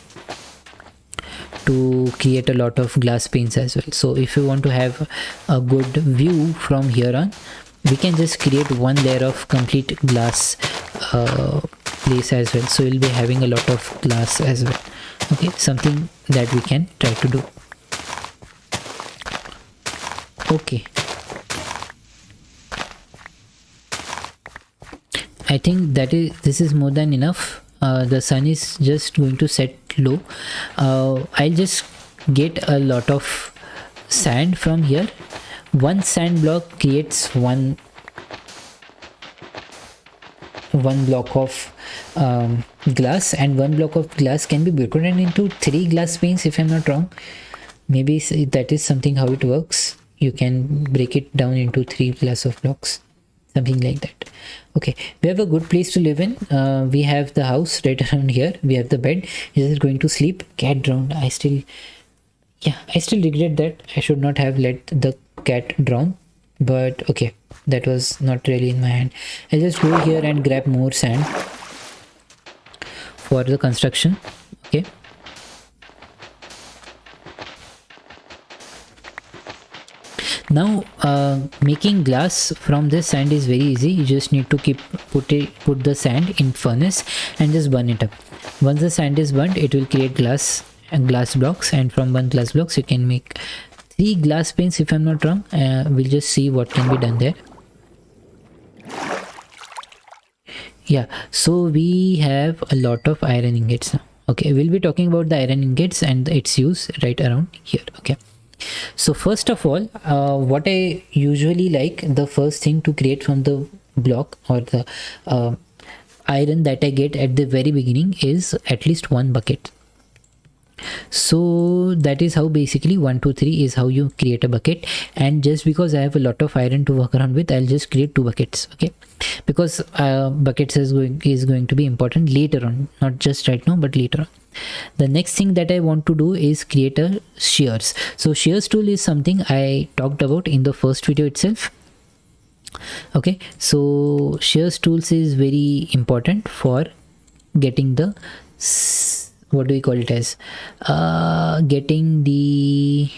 to create a lot of glass panes as well. So if you want to have a good view from here on, we can just create one layer of complete glass place as well, so we'll be having a lot of glass as well. Okay, something that we can try to do. Okay, I think this is more than enough. The sun is just going to set low. I'll just get a lot of sand from here. One sand block creates one block of glass, and one block of glass can be broken into 3 glass panes, if I'm not wrong. Maybe that is something how it works. You can break it down into 3 glass of blocks, something like that. Okay, we have a good place to live in. We have the house right around here. We have the bed. Is it going to sleep? Cat drowned. I still regret that. I should not have let the cat drown, but okay, that was not really in my hand. I'll just go here and grab more sand for the construction. Okay, now making glass from this sand is very easy. You just need to put the sand in furnace and just burn it up. Once the sand is burnt, it will create glass blocks, and from one glass blocks you can make 3 glass panes, if I'm not wrong. We'll just see what can be done there. Yeah, so we have a lot of iron ingots now. Okay, we'll be talking about the iron ingots and its use right around here. Okay, so first of all, what I usually like, the first thing to create from the block or the iron that I get at the very beginning is at least 1 bucket. So that is how basically 1 2 3 is how you create a bucket. And just because I have a lot of iron to work around with, I'll just create 2 buckets. Okay, because buckets is going to be important later on, not just right now but later on. The next thing that I want to do is create a shears. So shears tool is something I talked about in the first video itself. Okay, so shears tools is very important for getting the, what do we call it as, getting the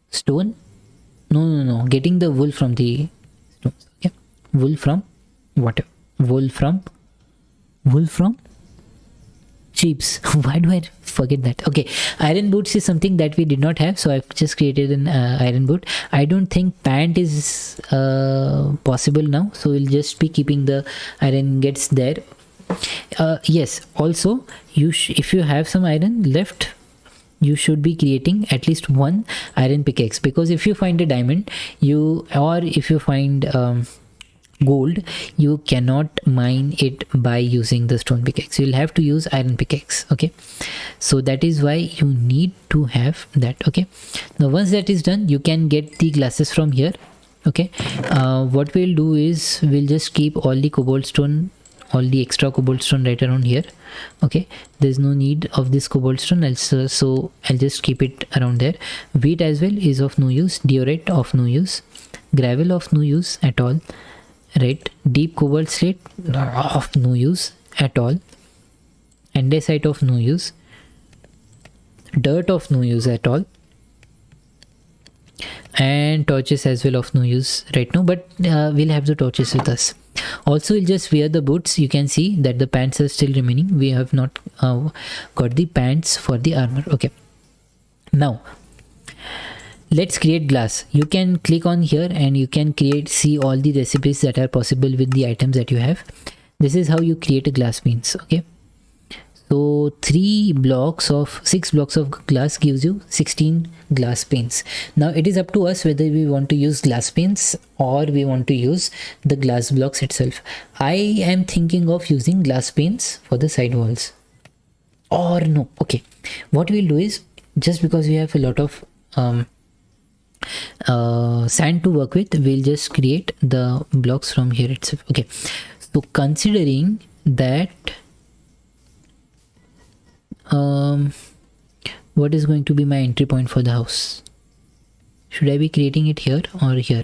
stone, no, getting the wool from the stone. Okay, wool from whatever, wool from sheeps. Why do I forget that? Okay, iron boots is something that we did not have, so I've just created an iron boot. I don't think pant is possible now, so we'll just be keeping the iron ingots there. Yes, also if you have some iron left, you should be creating at least 1 iron pickaxe, because if you find a diamond, or if you find gold, you cannot mine it by using the stone pickaxe. You'll have to use iron pickaxe. Okay, so that is why you need to have that. Okay, now once that is done, you can get the glasses from here. Okay, what we'll do is we'll just keep all the extra cobalt stone right around here. Okay, there's no need of this cobalt stone also, so I'll just keep it around there. Wheat as well is of no use, diorite of no use, gravel of no use at all, right? Deep cobalt slate of no use at all, andesite of no use, dirt of no use at all, and torches as well of no use right now, but we'll have the torches with us. Also, we'll just wear the boots. You can see that the pants are still remaining. We have not got the pants for the armor. Okay, now let's create glass. You can click on here and you can see all the recipes that are possible with the items that you have. This is how you create a glass beans. Okay, so 6 blocks of glass gives you 16 glass panes. Now it is up to us whether we want to use glass panes or we want to use the glass blocks itself. I am thinking of using glass panes for the side walls, or no. Okay, what we'll do is, just because we have a lot of sand to work with, we'll just create the blocks from here itself. Okay, so considering that what is going to be my entry point for the house? Should I be creating it here or here?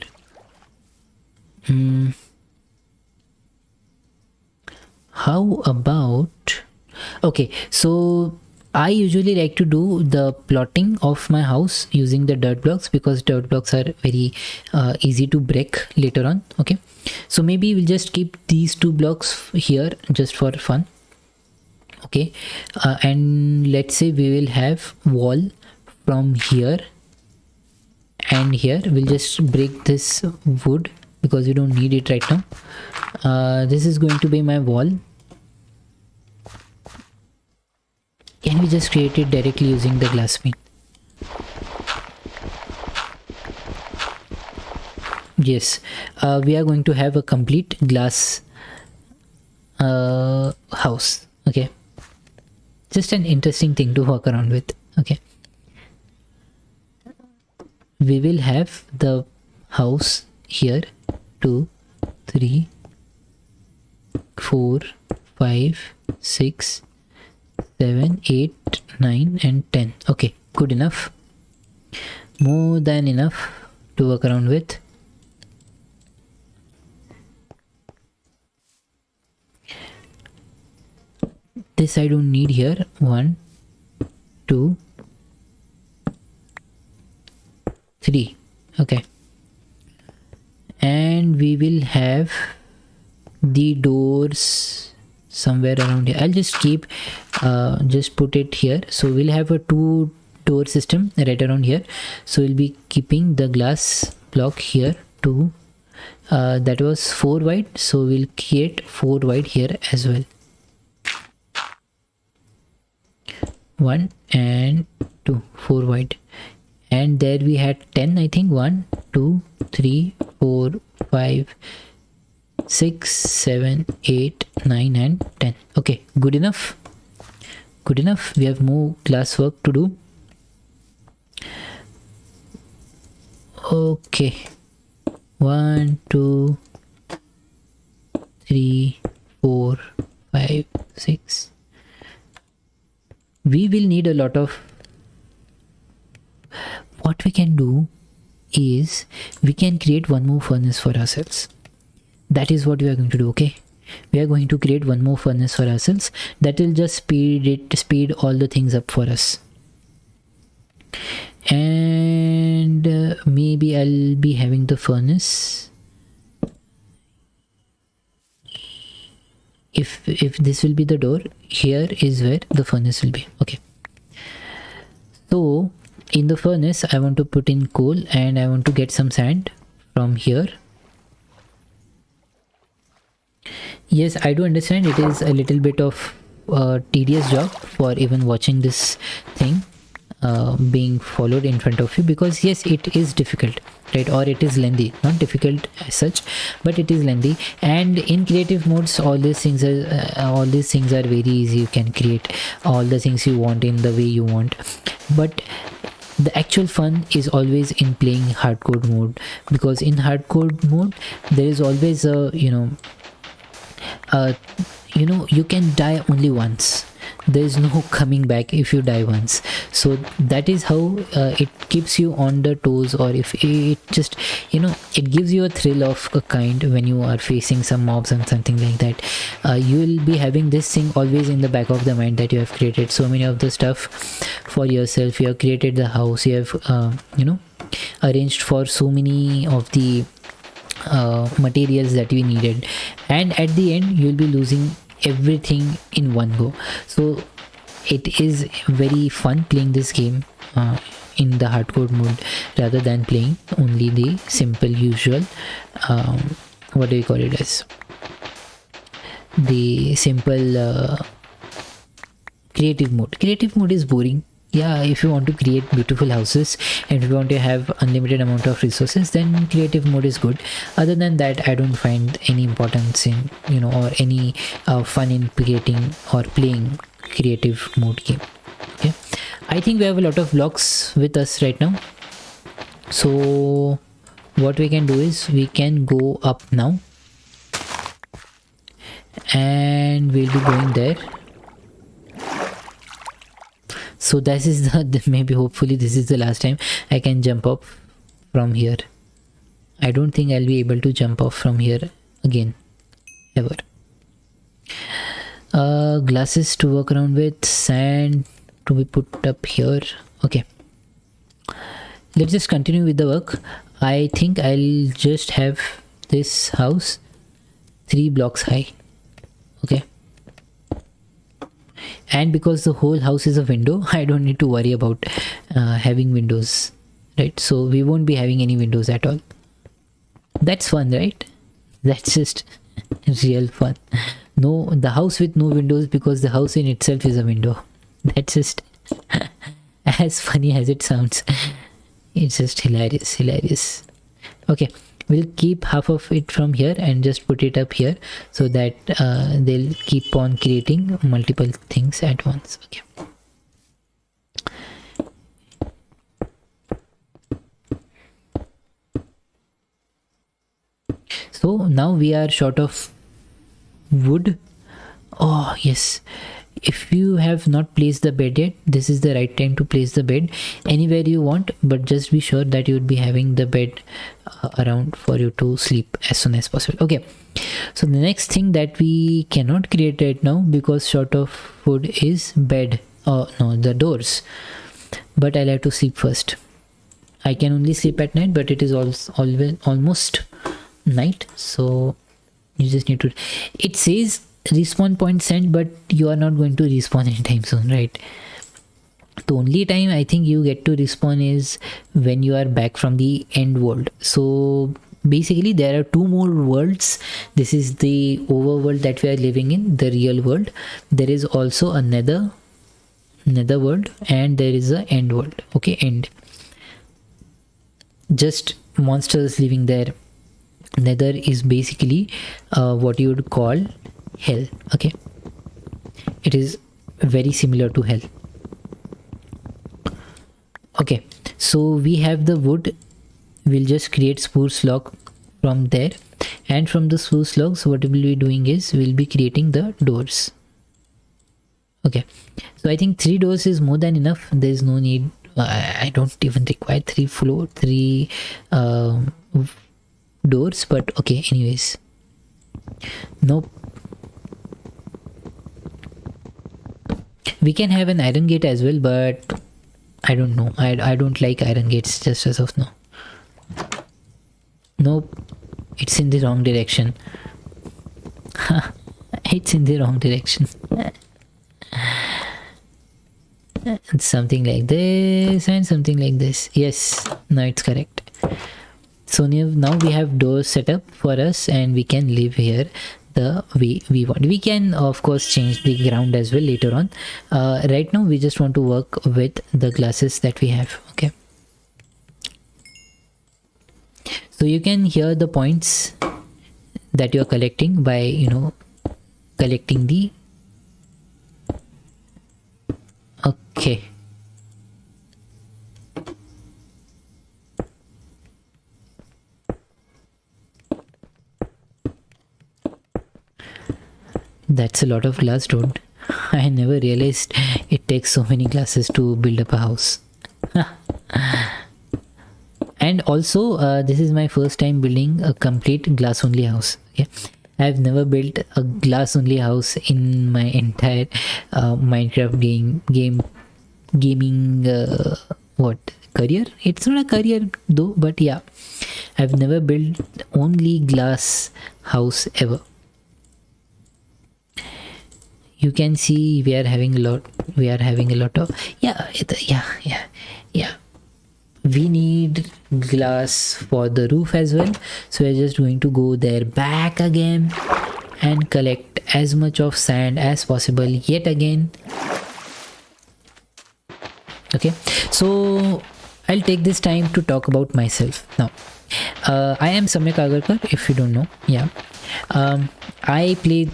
How about, okay, so I usually like to do the plotting of my house using the dirt blocks, because dirt blocks are very easy to break later on. Okay, so maybe we'll just keep these 2 blocks here just for fun. Okay, and let's say we will have wall from here and here. We'll just break this wood because we don't need it right now. This is going to be my wall. Can we just create it directly using the glass pane? Yes, we are going to have a complete glass house. Okay, just an interesting thing to walk around with. Okay, we will have the house here 2 3 4 5 6 7 8 9 and 10. Okay, good enough, more than enough to work around with. This I don't need here. 1 2 3. Okay, and we will have the doors somewhere around here. I'll just keep just put it here. So we'll have a 2 door system right around here. So we'll be keeping the glass block here 2. That was 4 wide, so we'll create 4 wide here as well. 1 and 2, 4 wide, and there we had 10, I think. 1 2 3 4 5 6 7 8 9 and 10. Okay, good enough, good enough. We have more glass work to do. Okay, 1 2 3 4 5 6. We will need a lot of, what we can do is we can create 1 more furnace for ourselves. That is what we are going to do. Okay, we are going to create 1 more furnace for ourselves. That will just speed all the things up for us. And maybe I'll be having the furnace, if this will be the door, here is where the furnace will be. Okay, so in the furnace I want to put in coal, and I want to get some sand from here. Yes, I do understand it is a little bit of tedious job for even watching this thing being followed in front of you, because yes, it is difficult, right? Or it is lengthy. Not difficult as such, but it is lengthy. And in creative modes, all these things are very easy. You can create all the things you want in the way you want, but the actual fun is always in playing hardcore mode, because in hardcore mode there is always a you can die only once. There is no coming back if you die once. So that is how it keeps you on the toes, or if it just it gives you a thrill of a kind when you are facing some mobs and something like that. You will be having this thing always in the back of the mind, that you have created so many of the stuff for yourself. You have created the house, you have arranged for so many of the materials that we needed, and at the end you'll be losing everything in one go. So it is very fun playing this game in the hardcore mode rather than playing only the simple usual what do you call it as the simple creative mode is boring. Yeah, if you want to create beautiful houses and if you want to have unlimited amount of resources, then creative mode is good. Other than that, I don't find any importance in, you know, or any fun in creating or playing creative mode game. Okay, I think we have a lot of blocks with us right now, so what we can do is we can go up now and we'll be going there. So this is the maybe hopefully this is the last time I can jump up from here. I don't think I'll be able to jump off from here again ever. Glasses to work around with, sand to be put up here. Okay, let's just continue with the work. I think I'll just have this house 3 blocks high. Okay, and because the whole house is a window, I don't need to worry about having windows, right? So we won't be having any windows at all. That's fun, right? That's just real fun. No, the house with no windows, because the house in itself is a window. That's just as funny as it sounds. It's just hilarious. Okay, we'll keep half of it from here and just put it up here so that they'll keep on creating multiple things at once. Okay, so now we are short of wood. Oh yes, if you have not placed the bed yet, this is the right time to place the bed anywhere you want, but just be sure that you would be having the bed around for you to sleep as soon as possible. Okay, so the next thing that we cannot create right now because short of wood is bed. Oh no, the doors, but I'll have to sleep first. I can only sleep at night, but it is almost night, so you just need to, it says respawn point sent, but you are not going to respawn anytime soon, right? The only time I think you get to respawn is when you are back from the end world. So basically there are 2 more worlds. This is the overworld that we are living in, the real world. There is also another world, and there is a end world. Okay, end, just monsters living there. Nether is basically what you would call hell. Okay, it is very similar to hell. Okay, so we have the wood. We'll just create spruce log from there, and from the spruce logs what we'll be doing is we'll be creating the doors. Okay, so I think 3 doors is more than enough. There is no need, I don't even require 3 doors, but okay, anyways. Nope, we can have an iron gate as well, but I don't know, I don't like iron gates just as of now. Nope, it's in the wrong direction. It's in the wrong direction. Something like this and something like this. Yes, now it's correct. So now we have doors set up for us, and we can live here the way we want. We can of course change the ground as well later on. Right now we just want to work with the glasses that we have. Okay, so you can hear the points that you're collecting by, you know, collecting the, okay, that's a lot of glass, dude. I never realized it takes so many glasses to build up a house. And also this is my first time building a complete glass only house. Okay, I've never built a glass only house in my entire Minecraft gaming what career? It's not a career though, but yeah, I've never built only glass house ever. You can see we are having a lot of yeah, we need glass for the roof as well, so we're just going to go there back again and collect as much of sand as possible yet again. Okay, so I'll take this time to talk about myself now. I am Samyak Agarkar, if you don't know. Yeah, I play,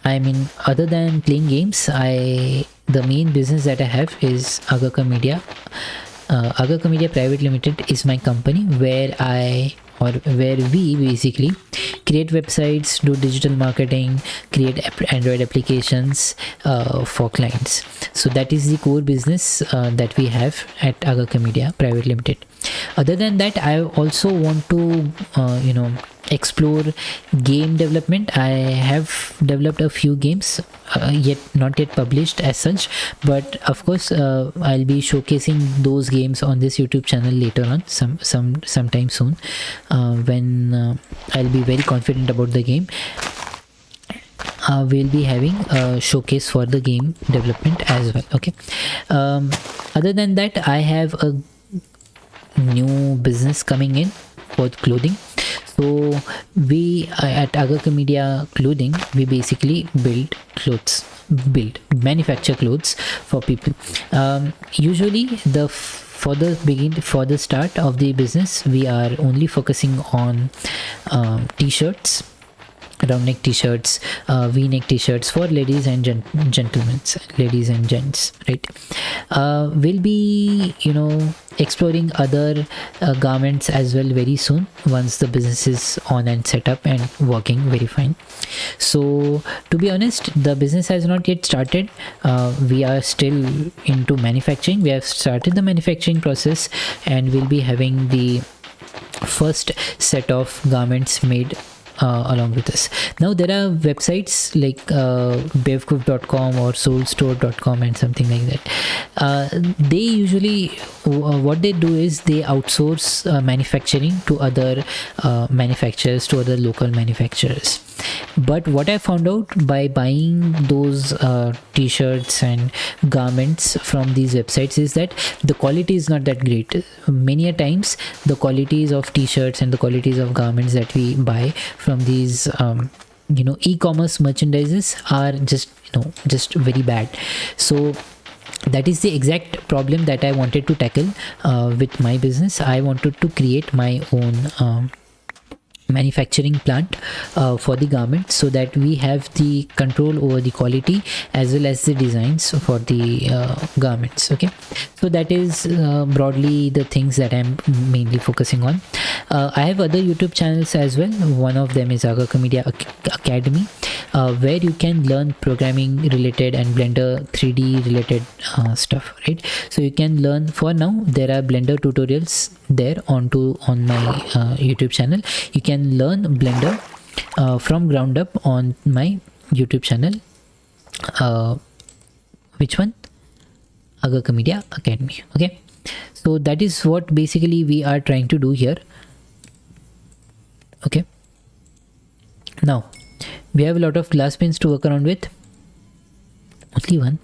I mean, other than playing games, the main business that I have is AgarkarMedia. AgarkarMedia Private Limited is my company where we basically create websites, do digital marketing, create Android applications for clients. So that is the core business that we have at AgarkarMedia Private Limited. Other than that, I also want to explore game development. I have developed a few games, yet not yet published as such, but of course I'll be showcasing those games on this YouTube channel later on, sometime soon, when I'll be very confident about the game. We'll be having a showcase for the game development as well. Okay, other than that, I have a new business coming in for clothing. So we at AgarkarMedia Clothing, we basically manufacture clothes for people. Usually for the start of the business, we are only focusing on t-shirts, round neck t-shirts, v-neck t-shirts for ladies and gentlemen, ladies and gents, right? We'll be exploring other garments as well very soon, once the business is on and set up and working very fine. So to be honest, the business has not yet started. We are still into manufacturing. We have started the manufacturing process, and we'll be having the first set of garments made along with us. Now there are websites like bevcook.com or soulstore.com and something like that. They usually what they do is they outsource manufacturing to other manufacturers, to other local manufacturers. But what I found out by buying those t-shirts and garments from these websites is that the quality is not that great. Many a times the qualities of t-shirts and the qualities of garments that we buy from these e-commerce merchandises are just very bad. So that is the exact problem that I wanted to tackle with my business. I wanted to create my own manufacturing plant for the garments, so that we have the control over the quality as well as the designs for the garments. Okay, so that is broadly the things that I'm mainly focusing on. I have other YouTube channels as well. One of them is AgarkarMedia Academy, where you can learn programming related and Blender 3D related stuff, right? So you can learn. For now, there are Blender tutorials there on my YouTube channel. You can learn Blender from ground up on my YouTube channel. Which one? AgarkarMedia Academy. Okay, so that is what basically we are trying to do here. Okay, now we have a lot of glass pins to work around with. Only one.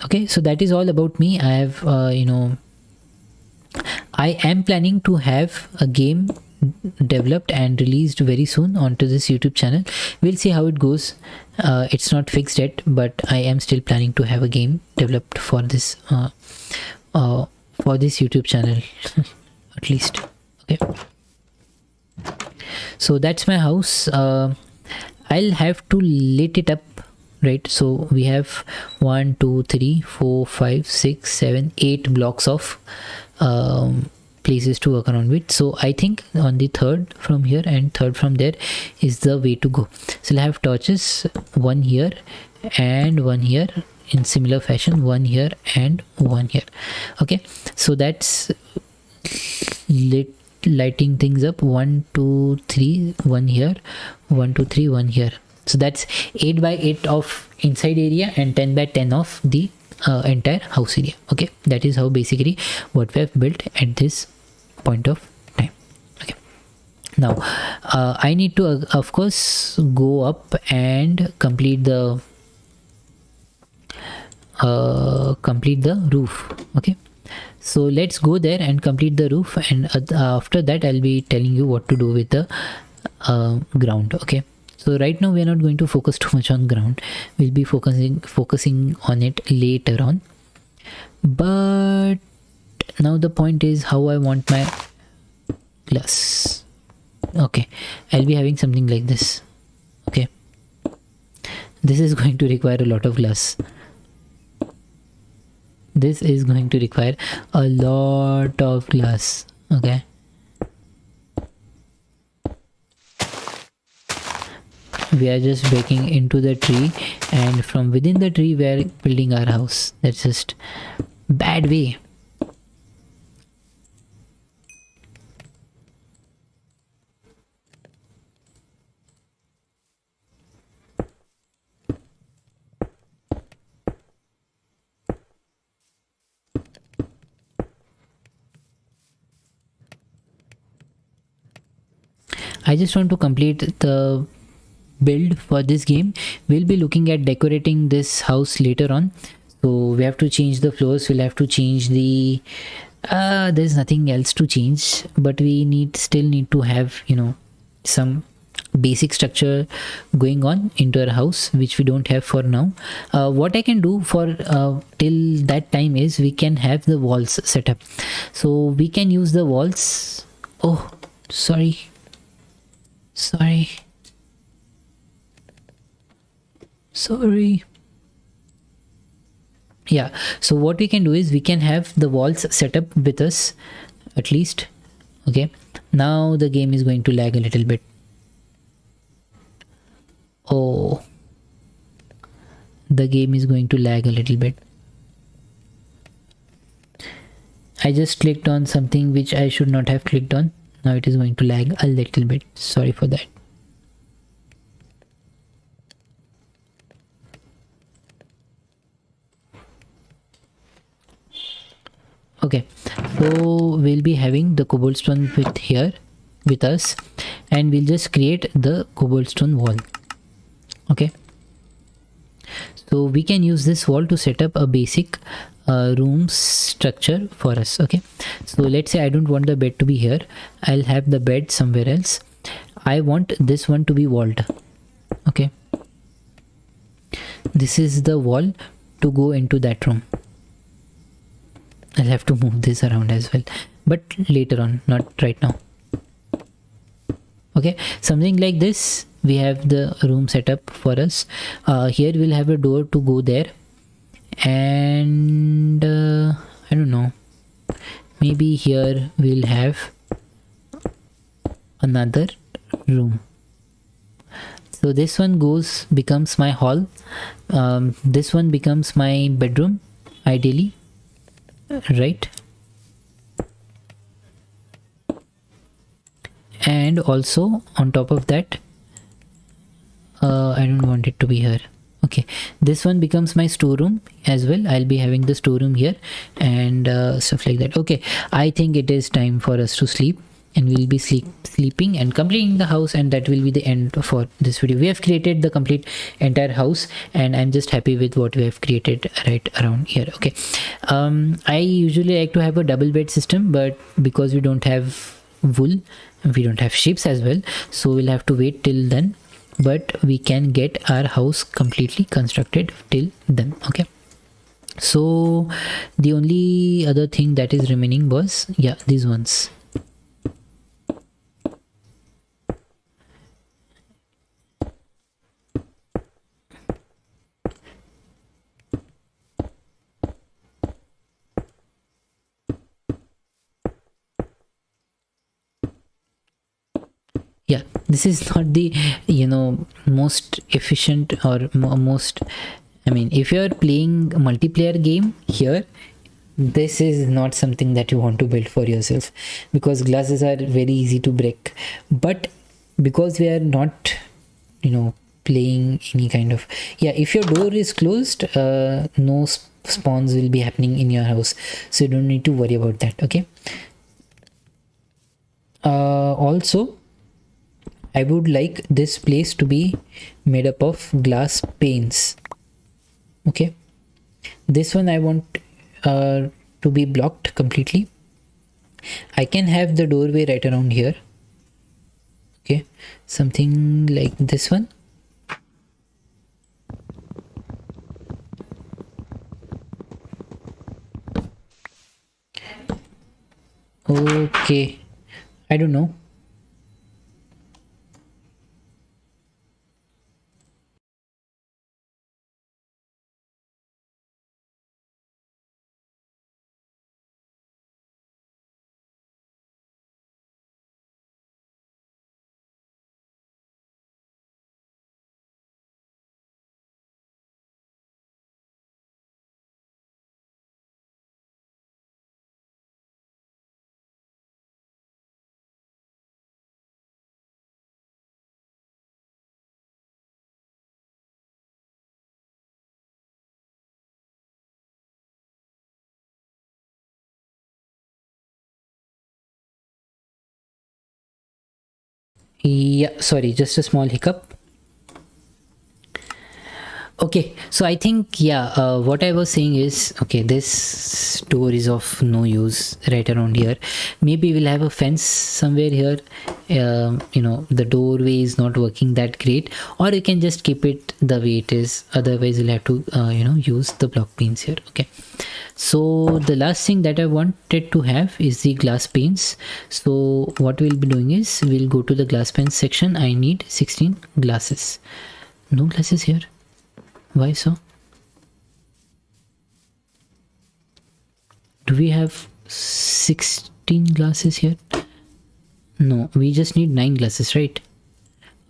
Okay, so that is all about me. I have I am planning to have a game developed and released very soon onto this YouTube channel. We'll see how it goes. It's not fixed yet, but I am still planning to have a game developed for this YouTube channel at least. Okay, so that's my house. I'll have to lit it up, right? So we have 1 2 3 4 5 6 7 8 blocks of places to work around with. So I think on the third from here and third from there is the way to go. So I'll have torches, one here and one here, in similar fashion, one here and one here. Okay, so that's lit lighting things up. 1 2 3, 1 here, 1 2 3, 1 here. So that's 8 by 8 of inside area and 10 by 10 of the entire house area. Okay, that is how basically what we have built at this point of time. Okay, now I need to of course go up and complete the roof. Okay, so let's go there and complete the roof, and after that I'll be telling you what to do with the ground. Okay, so right now we are not going to focus too much on ground. We'll be focusing on it later on. But now the point is how I want my glass. Okay, I'll be having something like this. Okay, this is going to require a lot of glass. This is going to require a lot of glass. Okay, we are just breaking into the tree, and from within the tree we are building our house. That's just bad way. I just want to complete the build for this game. We'll be looking at decorating this house later on, so we have to change the floors, we'll have to change the there's nothing else to change, but we still need to have, you know, some basic structure going on into our house, which we don't have for now. What I can do for till that time is we can have the walls set up, so we can use the walls. Oh, sorry. Yeah, so what we can do is we can have the walls set up with us at least. Okay, now the game is going to lag a little bit. Oh, the game is going to lag a little bit. I just clicked on something which I should not have clicked on. Now it is going to lag a little bit. Sorry for that. Okay, so we'll be having the cobblestone with us, and we'll just create the cobblestone wall. Okay, so we can use this wall to set up a basic room structure for us. Okay, so let's say I don't want the bed to be here, I'll have the bed somewhere else. I want this one to be walled. Okay, this is the wall to go into that room. I'll have to move this around as well, but later on, not right now. Okay, something like this. We have the room set up for us. Here we'll have a door to go there, and I don't know, maybe here we'll have another room. So this one becomes my hall. This one becomes my bedroom, ideally, right? And also on top of that, I don't want it to be here. Okay, this one becomes my storeroom as well. I'll be having the storeroom here and stuff like that. Okay, I think it is time for us to sleep, and we'll be sleeping and completing the house, and that will be the end for this video. We have created the complete entire house, and I'm just happy with what we have created right around here. Okay, I usually like to have a double bed system, but because we don't have wool, we don't have sheep as well, so we'll have to wait till then, but we can get our house completely constructed till then. Okay, so the only other thing that is remaining was, yeah, these ones. Yeah, this is not the, you know, most efficient or most, I mean, if you're playing a multiplayer game here, this is not something that you want to build for yourself, because glasses are very easy to break. But because we are not, playing any kind of, yeah, if your door is closed, no spawns will be happening in your house, so you don't need to worry about that. Okay. Also, I would like this place to be made up of glass panes. Okay, this one I want to be blocked completely. I can have the doorway right around here. Okay, something like this one. Okay, I don't know. Yeah, sorry, just a small hiccup. Okay, so I think, yeah, what I was saying is, okay, this door is of no use right around here. Maybe we'll have a fence somewhere here. The doorway is not working that great, or you can just keep it the way it is. Otherwise, you'll have to use the block panes here. Okay, so the last thing that I wanted to have is the glass panes. So what we'll be doing is, we'll go to the glass panes section. I need 16 glasses. No glasses here. Why so? Do we have 16 glasses here? No, we just need 9 glasses, right?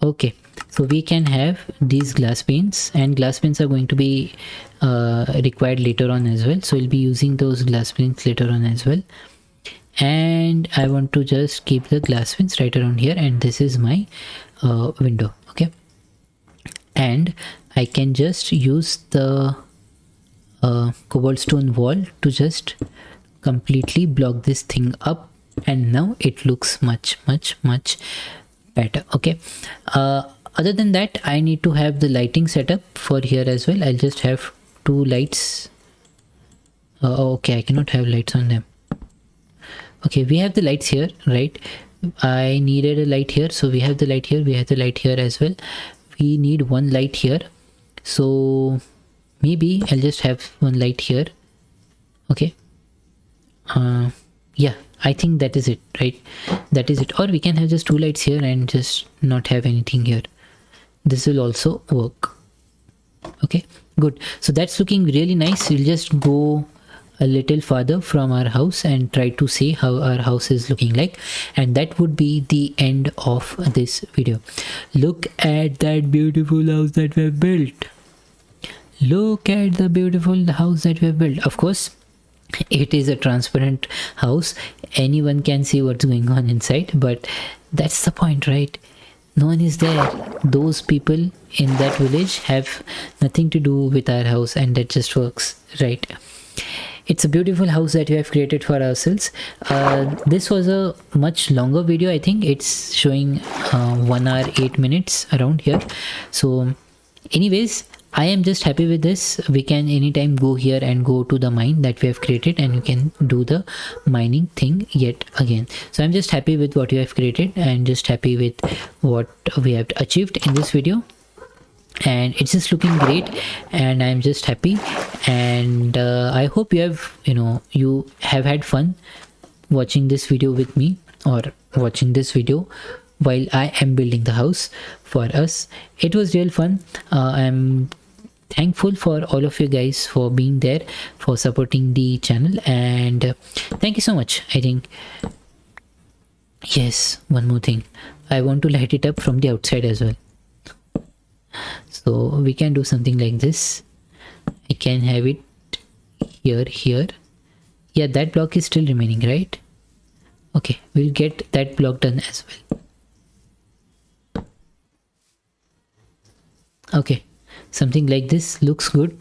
Okay, so we can have these glass panes, and glass panes are going to be required later on as well. So we'll be using those glass panes later on as well. And I want to just keep the glass panes right around here, and this is my window. Okay, and I can just use the cobblestone wall to just completely block this thing up, and now it looks much better. Okay, other than that, I need to have the lighting setup for here as well. I'll just have 2 lights. Okay, I cannot have lights on them. Okay, we have the lights here, right? I needed a light here, so we have the light here, we have the light here as well. We need 1 light here, so maybe I'll just have 1 light here. Okay, yeah, I think that is it, right? That is it. Or we can have just 2 lights here and just not have anything here. This will also work. Okay, good. So that's looking really nice. We'll just go a little farther from our house and try to see how our house is looking like, and that would be the end of this video. Look at that beautiful house that we have built. Look at the beautiful house that we have built. Of course, it is a transparent house, anyone can see what's going on inside, but that's the point, right? No one is there. Those people in that village have nothing to do with our house, and that just works, right? It's a beautiful house that we have created for ourselves. This was a much longer video. I think it's showing 1 hour 8 minutes around here. So anyways, I am just happy with this. We can anytime go here and go to the mine that we have created, and you can do the mining thing yet again. So I'm just happy with what you have created, and just happy with what we have achieved in this video, and it's just looking great, and I'm just happy. And I hope you have had fun watching this video with me, or watching this video while I am building the house for us. It was real fun. I'm thankful for all of you guys for being there, for supporting the channel, and thank you so much. I think, yes, one more thing, I want to light it up from the outside as well. So we can do something like this. I can have it here, Yeah, that block is still remaining, right? Okay, we'll get that block done as well. Okay, something like this looks good.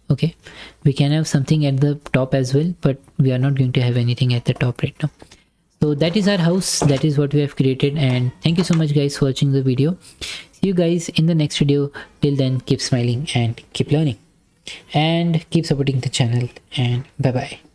Okay, we can have something at the top as well, but we are not going to have anything at the top right now. So that is our house, that is what we have created, and thank you so much guys for watching the video. See you guys in the next video. Till then, keep smiling and keep learning and keep supporting the channel, and bye bye.